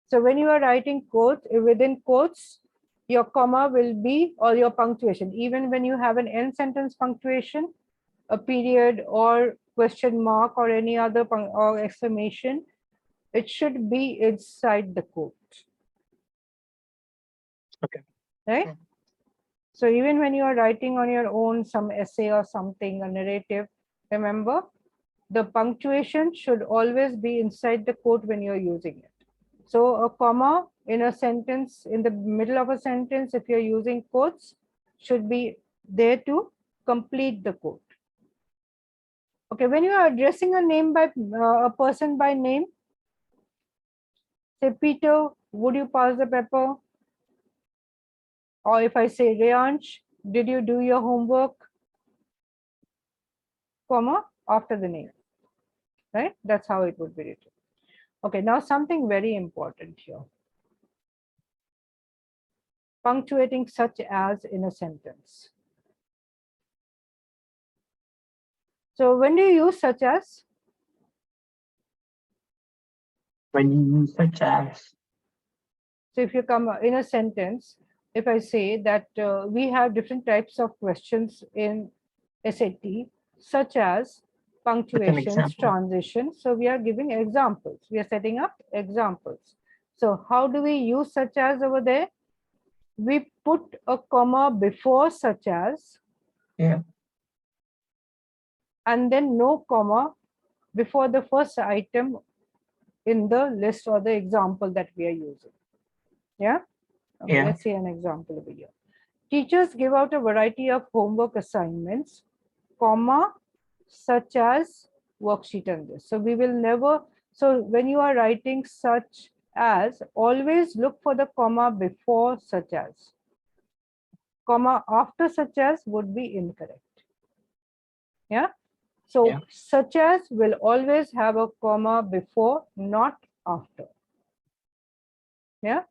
So when you are writing quotes, within quotes, your comma will be, or your punctuation, even when you have an end sentence punctuation, a period or question mark or any other or exclamation, it should be inside the quote. Okay. Right? Yeah. So even when you are writing on your own some essay or something, a narrative, remember the punctuation should always be inside the quote when you're using it. So a comma in a sentence, in the middle of a sentence, if you're using quotes, should be there to complete the quote. Okay, when you are addressing a name by a person by name, say Peter, would you pass the pepper? Or if I say Reyansh, did you do your homework? Comma after the name, right? That's how it would be written. Okay, now something very important here. Punctuating such as in a sentence. So when do you use such as? When you use such as. So if you come in a sentence, if I say that we have different types of questions in SAT, such as punctuations, transitions. So we are giving examples. We are setting up examples. So how do we use such as over there? We put a comma before such as. Yeah. and then no comma before the first item in the list or the example that we are using. Yeah. Okay, Yeah. let's see an example over here. Teachers give out a variety of homework assignments, comma, such as worksheet and this. So we will never, so when you are writing such as, always look for the comma before such as. Comma after such as would be incorrect. Yeah. So Yeah. such as will always have a comma before, not after. Yeah.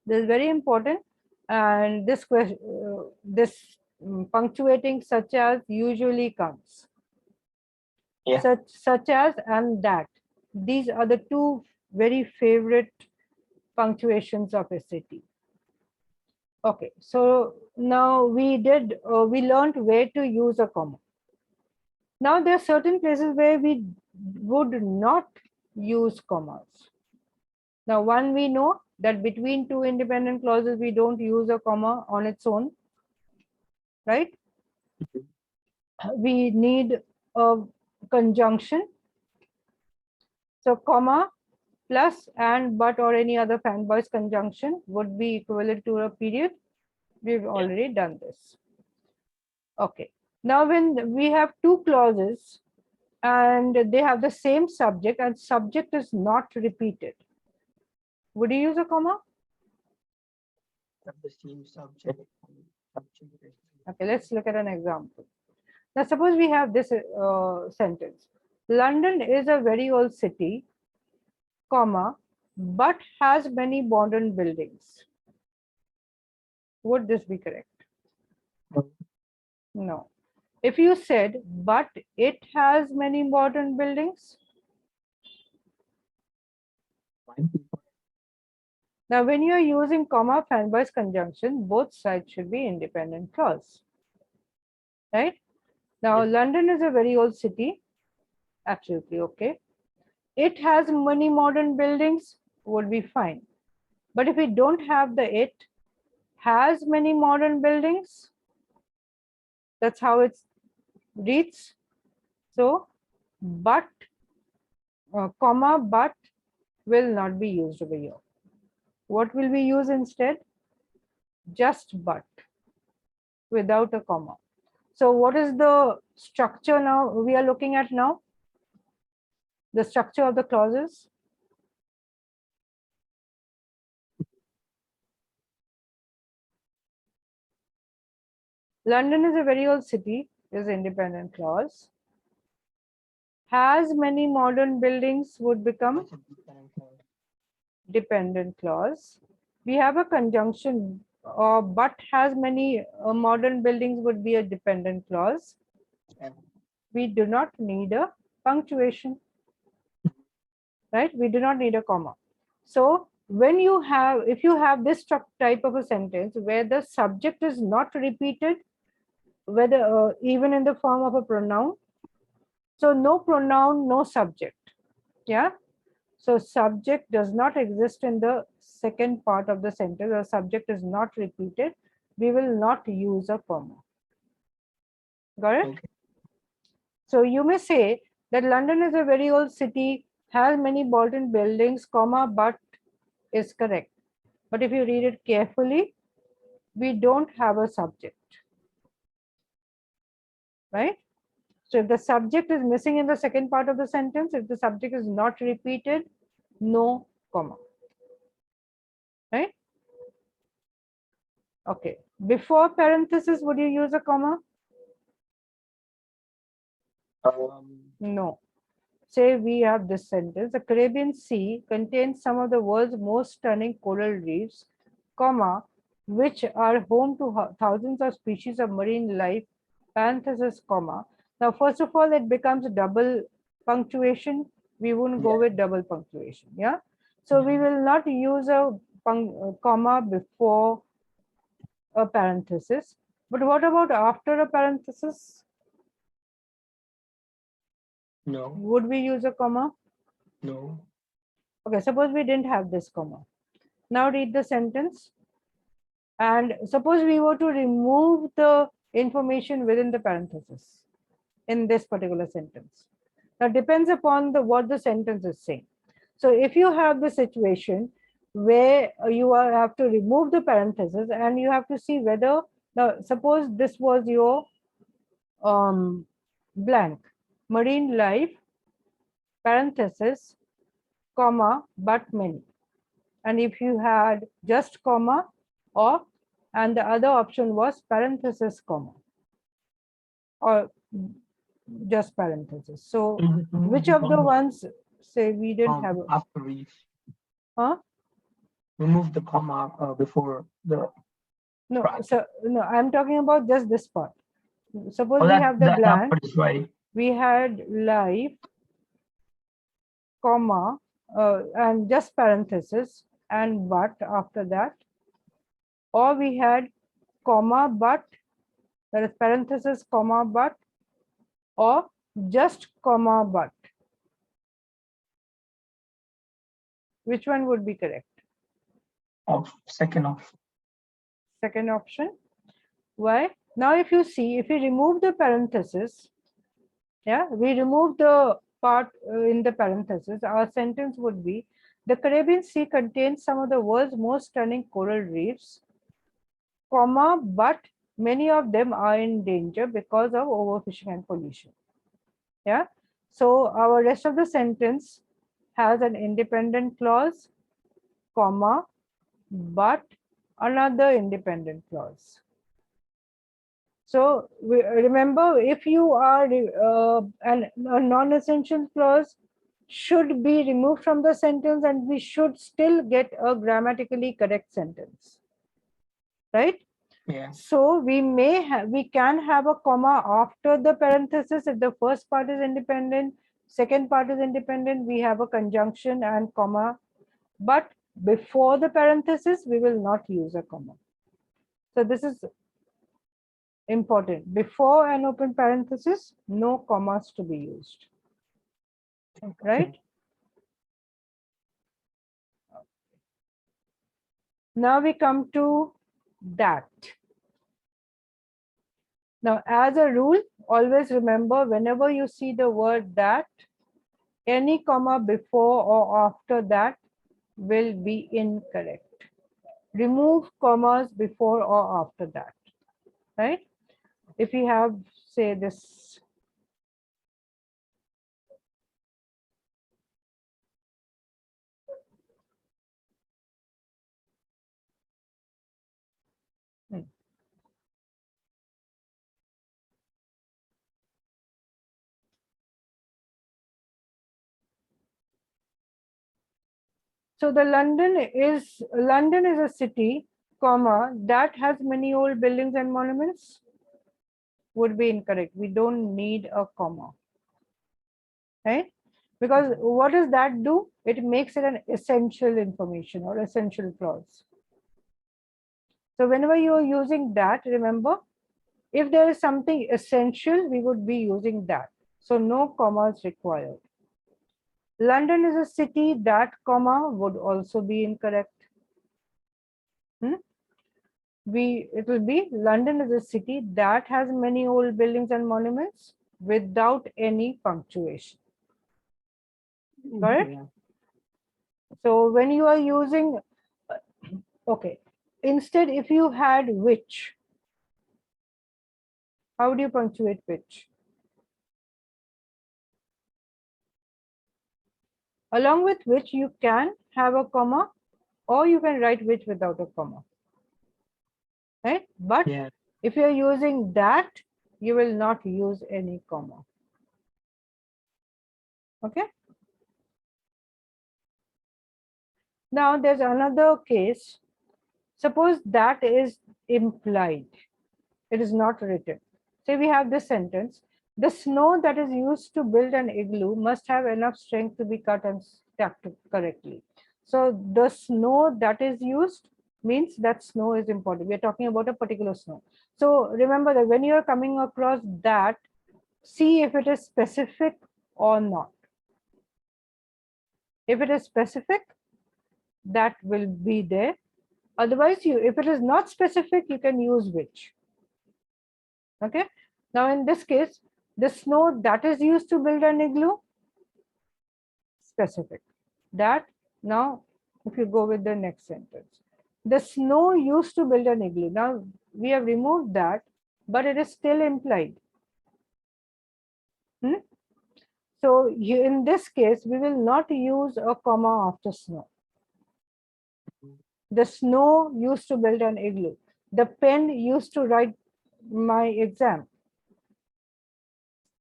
This is very important. And this question, punctuating such as usually comes. Yeah. Such as and that. These are the two very favorite punctuations of SAT. Okay, so now we learned where to use a comma. Now there are certain places where we would not use commas. Now one, we know that between two independent clauses we don't use a comma on its own, right? We need a conjunction. So comma plus and but or any other fanboys conjunction would be equivalent to a period. We've already done this. Okay. Now when we have two clauses and they have the same subject and subject is not repeated, would you use a comma? Of the same subject. Okay, let's look at an example. Now suppose we have this sentence. London is a very old city, comma, but has many modern buildings. Would this be correct? No. If you said, but it has many modern buildings. Now, when you're using comma fanboys conjunction, both sides should be independent clause. Right? Now, Yeah. London is a very old city. Absolutely okay. It has many modern buildings, would be fine. But if we don't have the it, has many modern buildings, that's how it reads. So, but, comma, but will not be used over here. What will we use instead? Just but, without a comma. So what is the structure now we are looking at now? The structure of the clauses. London is a very old city, is independent clause. Has many modern buildings would become dependent clause. We have a conjunction, but has many modern buildings would be a dependent clause. We do not need a punctuation, right? We do not need a comma. So when you have, if you have this type of a sentence where the subject is not repeated, whether even in the form of a pronoun, so no pronoun, no subject. Yeah. So subject does not exist in the second part of the sentence, or subject is not repeated, we will not use a comma. Got it? Okay. So you may say that London is a very old city, has many modern buildings, comma, but is correct. But if you read it carefully, we don't have a subject, right? So if the subject is missing in the second part of the sentence, if the subject is not repeated, no comma, right? Okay. Before parenthesis, would you use a comma? No. Say we have this sentence, the Caribbean Sea contains some of the world's most stunning coral reefs, comma, which are home to thousands of species of marine life, parenthesis, comma. Now, first of all, it becomes double punctuation. We won't go with double punctuation. Yeah. So we will not use a comma before a parenthesis. But what about after a parenthesis? No. Would we use a comma? No. Okay, suppose we didn't have this comma. Now read the sentence. And suppose we were to remove the information within the parenthesis. in this particular sentence. Now depends upon what the sentence is saying. So if you have the situation where you have to remove the parenthesis and you have to see whether, now suppose this was your blank, marine life, parenthesis, comma, but many. And if you had just comma or, and the other option was parenthesis, comma, or just parenthesis. So which of the ones say we didn't have? After we Huh? remove the comma before the. No, bracket. so no, I'm talking about just this part. Suppose Oh, we have the that blank, part is right. we had life, comma, and just parenthesis and but after that, or we had comma but, that is parenthesis, comma but, or just comma but. Which one would be correct? Second option. Second option. Why? Now if you see, if we remove the parenthesis, yeah, we remove the part in the parenthesis, our sentence would be, the Caribbean Sea contains some of the world's most stunning coral reefs, comma, but many of them are in danger because of overfishing and pollution. Yeah. So our rest of the sentence has an independent clause, comma, but another independent clause. So remember, if you are a non-essential clause should be removed from the sentence and we should still get a grammatically correct sentence, right? Yeah. So we can have a comma after the parenthesis if the first part is independent, second part is independent, we have a conjunction and comma, but before the parenthesis we will not use a comma. So this is important. Before an open parenthesis, no commas to be used, right? Now we come to that. Now, as a rule, always remember whenever you see the word that, any comma before or after that will be incorrect. Remove commas before or after that, right? If you have, say, this. So the London is a city, comma, that has many old buildings and monuments would be incorrect. We don't need a comma, right? Because what does that do? It makes it an essential information or essential clause. So whenever you are using that, remember, if there is something essential, we would be using that. So no commas required. London is a city, that comma would also be incorrect. It will be London is a city that has many old buildings and monuments without any punctuation. Correct? Yeah. So when you are using, okay, instead if you had which, how do you punctuate which? Along with which you can have a comma or you can write which without a comma, right? But yeah, if you're using that, you will not use any comma. Okay. Now there's another case. Suppose that is implied. It is not written. Say we have this sentence. The snow that is used to build an igloo must have enough strength to be cut and stacked correctly. So the snow that is used means that snow is important. We are talking about a particular snow. So remember that when you are coming across that, see if it is specific or not. If it is specific, that will be there. Otherwise, if it is not specific, you can use which. Okay. Now in this case, The snow that is used to build an igloo, specific. That, now if you go with the next sentence, the snow used to build an igloo. Now we have removed that, but it is still implied. So in this case, we will not use a comma after snow. The snow used to build an igloo. The pen used to write my exam.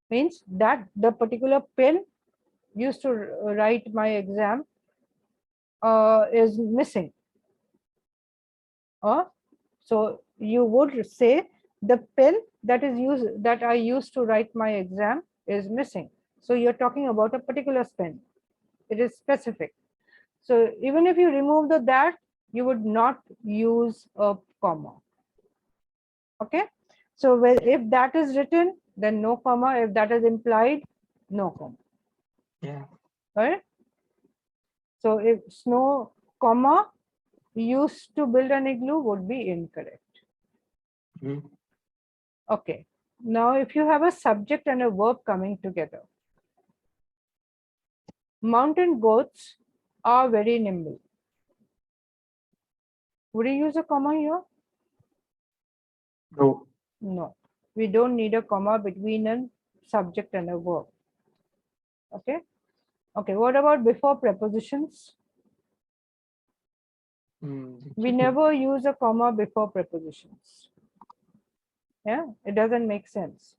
Means that the particular pen used to write my exam is missing. So you would say the pen that I used to write my exam is missing. So you're talking about a particular pen. It is specific. So even if you remove the that, you would not use a comma. Okay. So if that is written, then no comma. If that is implied, no comma. Yeah. Right. So if snow comma used to build an igloo would be incorrect. Okay. Now if you have a subject and a verb coming together, mountain goats are very nimble. Would you use a comma here? No. No. We don't need a comma between a subject and a verb. Okay. Okay. What about before prepositions? We never use a comma before prepositions. Yeah, it doesn't make sense.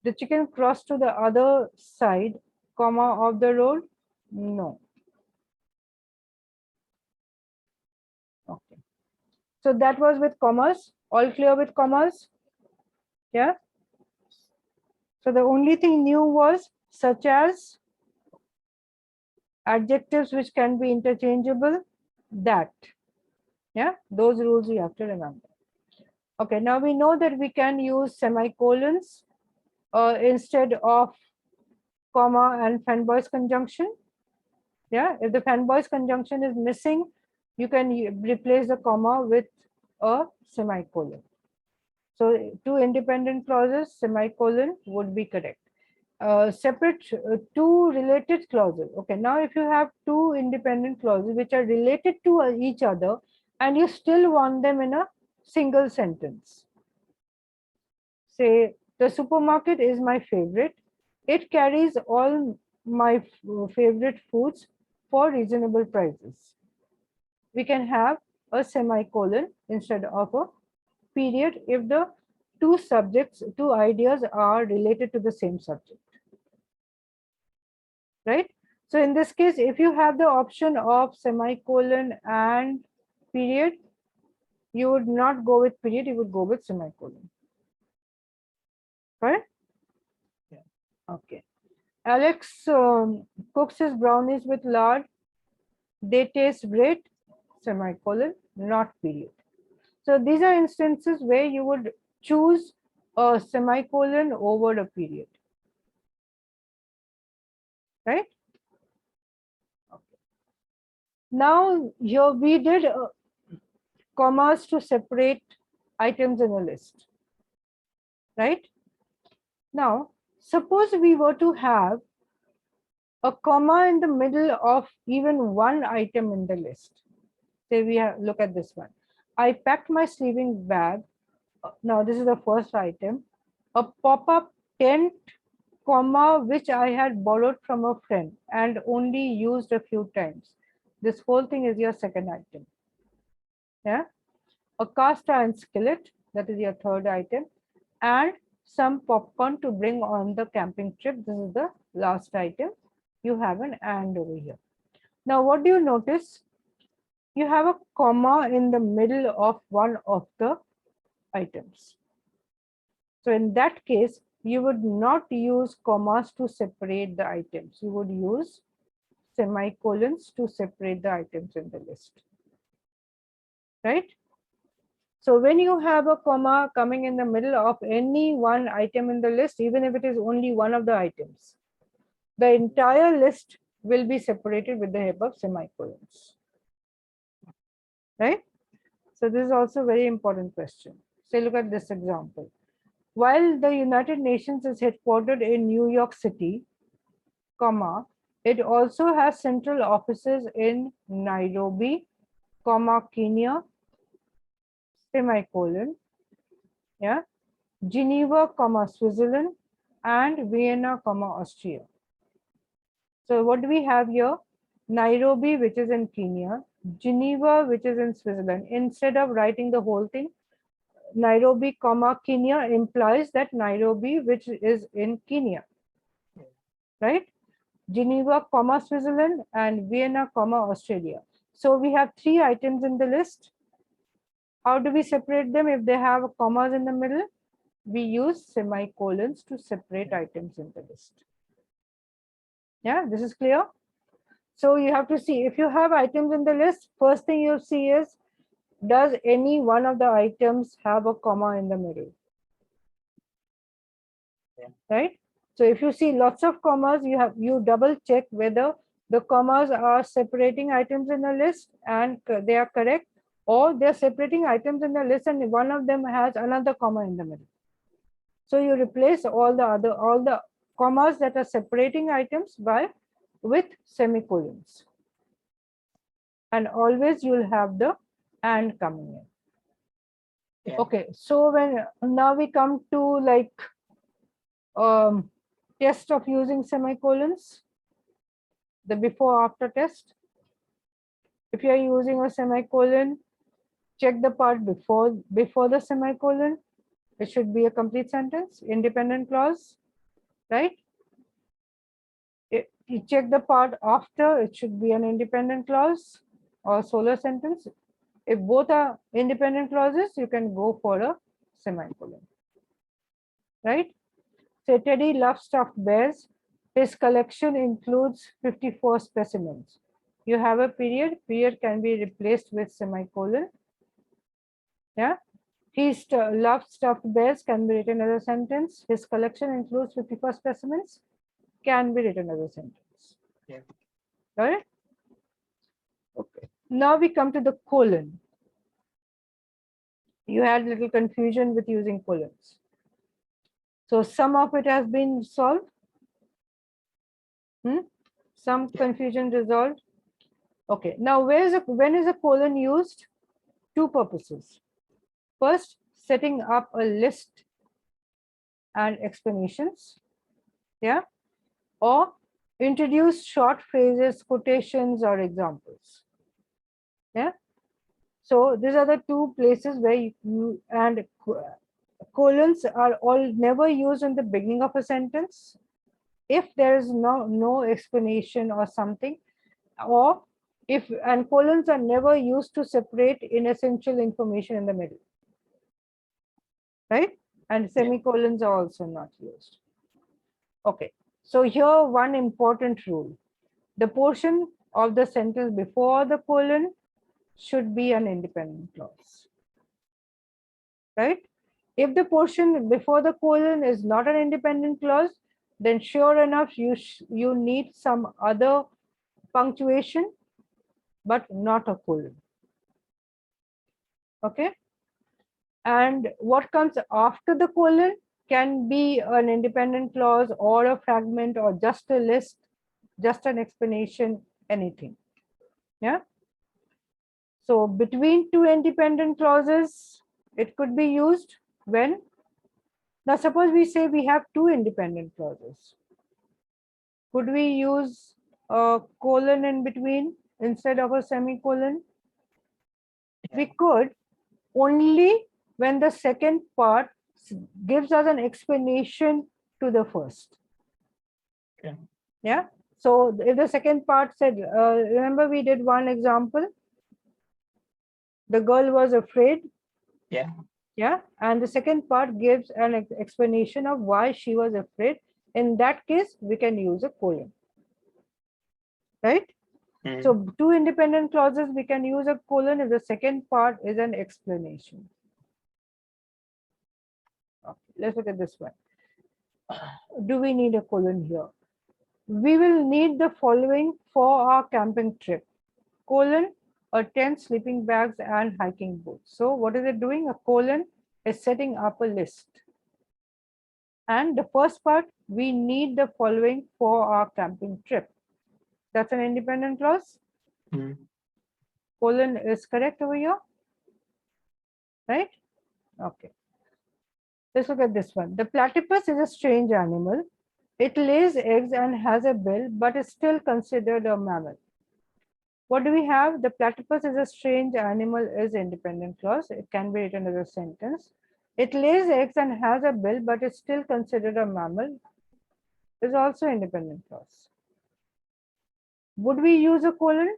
The chicken crossed to the other side, comma, of the road? No. Okay. So that was with commas. All clear with commas? Yeah. So the only thing new was such as, adjectives which can be interchangeable, that. Yeah, those rules you have to remember. Okay, now we know that we can use semicolons instead of comma and fanboys conjunction. Yeah, if the fanboys conjunction is missing, you can replace the comma with a semicolon. So two independent clauses, semicolon would be correct. Separate two related clauses. Okay, now if you have two independent clauses which are related to each other and you still want them in a single sentence. Say, the supermarket is my favorite. It carries all my favorite foods for reasonable prices. We can have a semicolon instead of a period if the two ideas are related to the same subject. Right? So in this case, if you have the option of semicolon and period, you would not go with period, you would go with semicolon. Right? Yeah. Okay. Alex cooks his brownies with lard. They taste great, semicolon, not period. So these are instances where you would choose a semicolon over a period. Right? Okay. Now here we did commas to separate items in a list. Right? Now, suppose we were to have a comma in the middle of even one item in the list. Say we have, look at this one. I packed my sleeping bag. Now this is the first item. A pop-up tent, comma, which I had borrowed from a friend and only used a few times. This whole thing is your second item. Yeah. A cast iron skillet, that is your third item, and some popcorn to bring on the camping trip. This is the last item. You have an and over here. Now, what do you notice? You have a comma in the middle of one of the items. So in that case, you would not use commas to separate the items. You would use semicolons to separate the items in the list. Right? So when you have a comma coming in the middle of any one item in the list, even if it is only one of the items, the entire list will be separated with the help of semicolons. Right? So this is also a very important question. Say, look at this example. While the United Nations is headquartered in New York City, comma, it also has central offices in Nairobi, comma, Kenya, semicolon, yeah, Geneva, comma, Switzerland, and Vienna, comma, Austria. So what do we have here? Nairobi, which is in Kenya, Geneva, which is in Switzerland. Instead of writing the whole thing, Nairobi, comma, Kenya implies that Nairobi, which is in Kenya, right? Geneva, comma, Switzerland, and Vienna, comma, Australia. So we have 3 items in the list. How do we separate them if they have commas in the middle? We use semicolons to separate items in the list. Yeah, this is clear. So you have to see, if you have items in the list, first thing you'll see is, does any one of the items have a comma in the middle? Yeah. Right? So if you see lots of commas, you double check whether the commas are separating items in the list and they are correct, or they're separating items in the list and one of them has another comma in the middle. So you replace all the commas that are separating items with semicolons. And always you'll have the and coming in. Yeah. Okay, so now we come to like test of using semicolons, the before after test. If you are using a semicolon, check the part before the semicolon. It should be a complete sentence, independent clause, right? You check the part after, it should be an independent clause or solo sentence. If both are independent clauses, you can go for a semicolon, right? Say Teddy loves stuffed bears. His collection includes 54 specimens. You have a period can be replaced with semicolon. Yeah. He loves stuffed bears can be written as a sentence. His collection includes 54 specimens can be written as a sentence. Yeah. Got it? Okay. Now we come to the colon. You had a little confusion with using colons. So some of it has been solved. Some confusion resolved. Okay. Now when is a colon used? 2 purposes. First, setting up a list and explanations. Yeah. Or introduce short phrases, quotations, or examples. Yeah. So these are the 2 places where you and colons are all never used in the beginning of a sentence if there is no explanation or something, or if and colons are never used to separate inessential information in the middle, right? And semicolons are also not used. Okay, so here one important rule: the portion of the sentence before the colon should be an independent clause, right? If the portion before the colon is not an independent clause, then sure enough you need some other punctuation, but not a colon. Okay. And what comes after the colon can be an independent clause or a fragment or just a list, just an explanation, anything. Yeah. So between 2 independent clauses, it could be used when, now suppose we say we have 2 independent clauses. Could we use a colon in between instead of a semicolon? We could, only when the second part gives us an explanation to the first. Okay. Yeah. So if the second part said, remember we did one example, the girl was afraid. Yeah. Yeah. And the second part gives an explanation of why she was afraid. In that case, we can use a colon. Right? So 2 independent clauses, we can use a colon if the second part is an explanation. Okay, let's look at this one. Do we need a colon here? We will need the following for our camping trip: colon, a tent, sleeping bags, and hiking boots. So what is it doing? A colon is setting up a list. And the first part, we need the following for our camping trip. That's an independent clause. Colon is correct over here, right? Okay. Let's look at this one. The platypus is a strange animal. It lays eggs and has a bill, but is still considered a mammal. What do we have? The platypus is a strange animal is independent clause. It can be written as a sentence. It lays eggs and has a bill, but is still considered a mammal is also independent clause. Would we use a colon?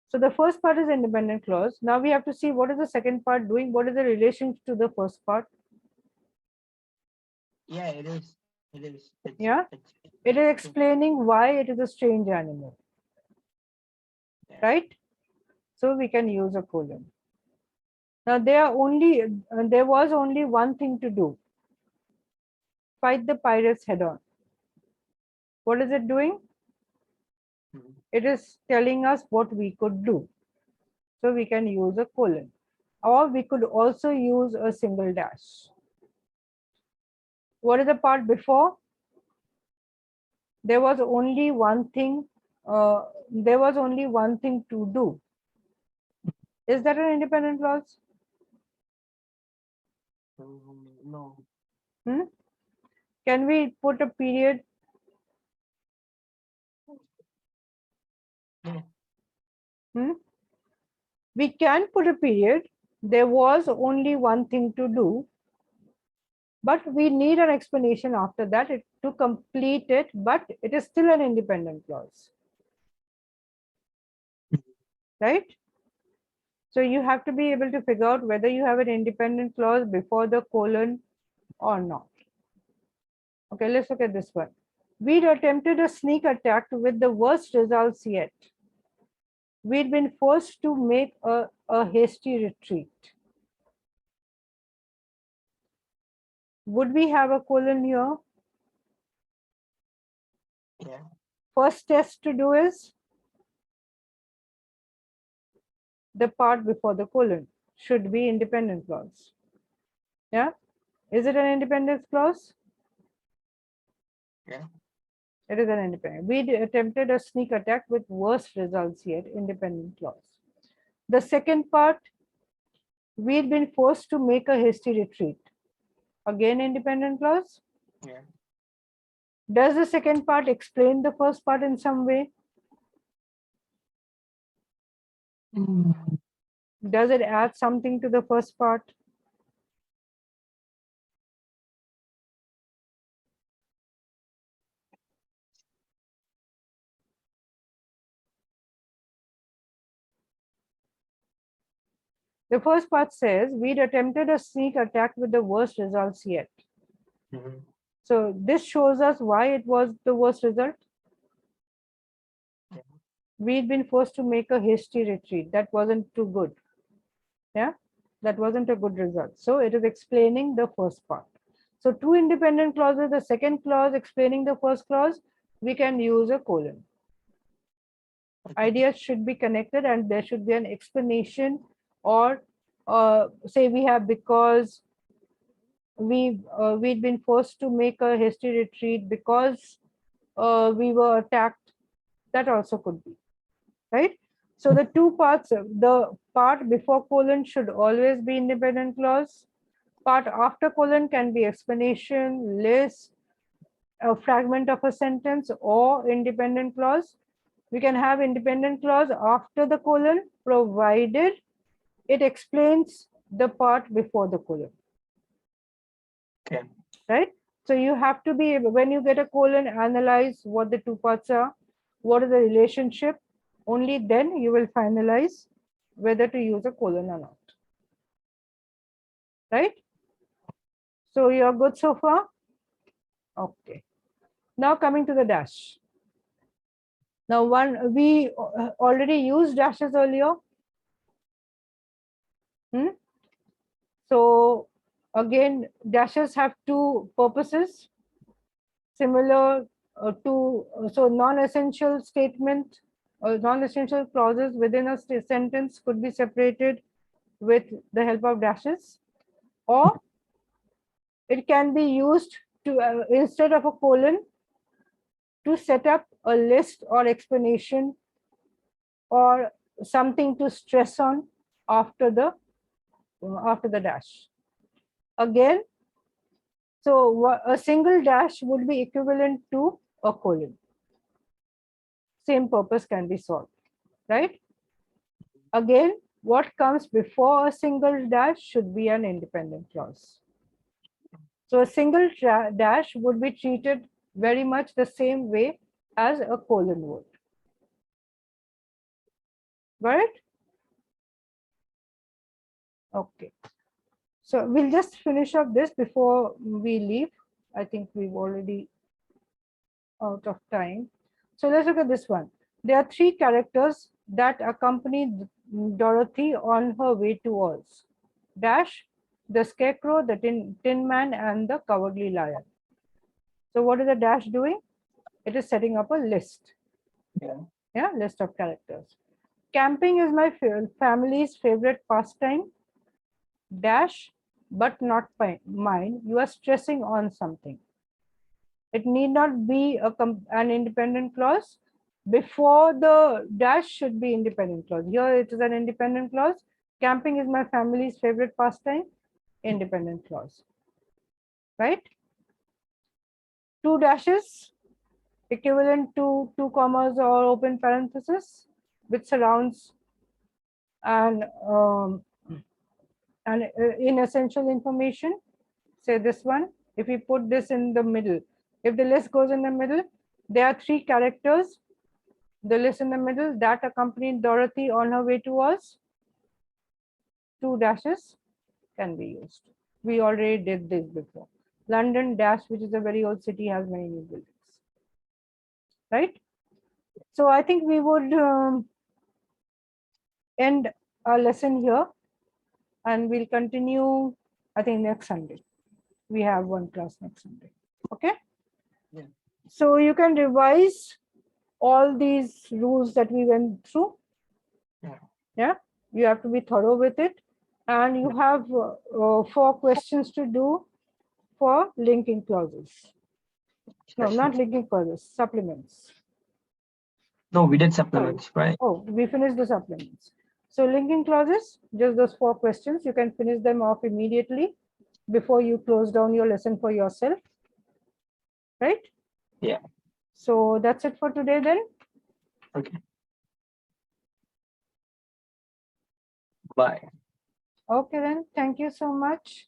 So the first part is independent clause. Now we have to see what is the second part doing. What is the relation to the first part? Yeah, it is. It is. Yeah, it is explaining why it is a strange animal, right? So we can use a colon. Now there was only one thing to do. Fight the pirates head on. What is it doing? It is telling us what we could do. So we can use a colon, or we could also use a single dash. What is the part before? There was only one thing. There was only one thing to do. Is that an independent clause? No. Can we put a period? We can put a period. There was only one thing to do, but we need an explanation after that to complete it, but it is still an independent clause, right? So you have to be able to figure out whether you have an independent clause before the colon or not. Okay, let's look at this one. We'd attempted a sneak attack with the worst results yet. We'd been forced to make a hasty retreat. Would we have a colon here? Yeah. First test to do is the part before the colon should be independent clause. Yeah, is it an independence clause? Yeah. It is an independent. We attempted a sneak attack with worst results yet, independent clause. The second part, we'd been forced to make a hasty retreat. Again, independent clause. Yeah. Does the second part explain the first part in some way? Does it add something to the first part? The first part says, we'd attempted a sneak attack with the worst results yet. So this shows us why it was the worst result. We'd been forced to make a hasty retreat. That wasn't too good. Yeah, that wasn't a good result. So it is explaining the first part. So two independent clauses, the second clause explaining the first clause, we can use a colon. Ideas should be connected and there should be an explanation, or say we have because we'd been forced to make a hasty retreat because we were attacked. That also could be, right? So the two parts, the part before colon should always be independent clause. Part after colon can be explanation, list, a fragment of a sentence, or independent clause. We can have independent clause after the colon, provided it explains the part before the colon. Okay. Right? So you have to be able, when you get a colon, analyze what the two parts are, what is the relationship. Only then you will finalize whether to use a colon or not. Right? So you're good so far? Okay. Now coming to the dash. Now we already used dashes earlier. So again, dashes have two purposes similar to, so non-essential statement non-essential clauses within a sentence could be separated with the help of dashes, or it can be used to instead of a colon to set up a list or explanation or something to stress on after the dash. Again, so a single dash would be equivalent to a colon. Same purpose can be solved, right? Again, what comes before a single dash should be an independent clause. So a single dash would be treated very much the same way as a colon would. Right? Okay. So we'll just finish up this before we leave. I think we've already out of time. So let's look at this one. There are 3 characters that accompany Dorothy on her way to Oz. Dash, the Scarecrow, the Tin Man, and the Cowardly Lion. So what is the dash doing? It is setting up a list. Yeah, list of characters. Camping is my family's favorite pastime. Dash, but not mine. You are stressing on something. It need not be an independent clause. Before the dash should be independent clause. Here it is an independent clause. Camping is my family's favorite pastime. Independent clause. Right? 2 dashes equivalent to 2 commas or open parenthesis, which surrounds and inessential information. Say this one, if we put this in the middle, if the list goes in the middle, there are 3 characters, the list in the middle that accompanied Dorothy on her way to Oz. 2 dashes can be used. We already did this before. London dash, which is a very old city, has many new buildings. Right? So I think we would end our lesson here, and we'll continue, I think, next Sunday. We have one class next Sunday. Okay? Yeah. So you can revise all these rules that we went through. Yeah, you have to be thorough with it, and you have 4 questions to do for linking clauses. No, not linking clauses, supplements. No, we did supplements, right? Oh, we finished the supplements. So linking clauses, just those 4 questions, you can finish them off immediately before you close down your lesson for yourself. Right? Yeah. So that's it for today then. Okay. Bye. Okay then, thank you so much.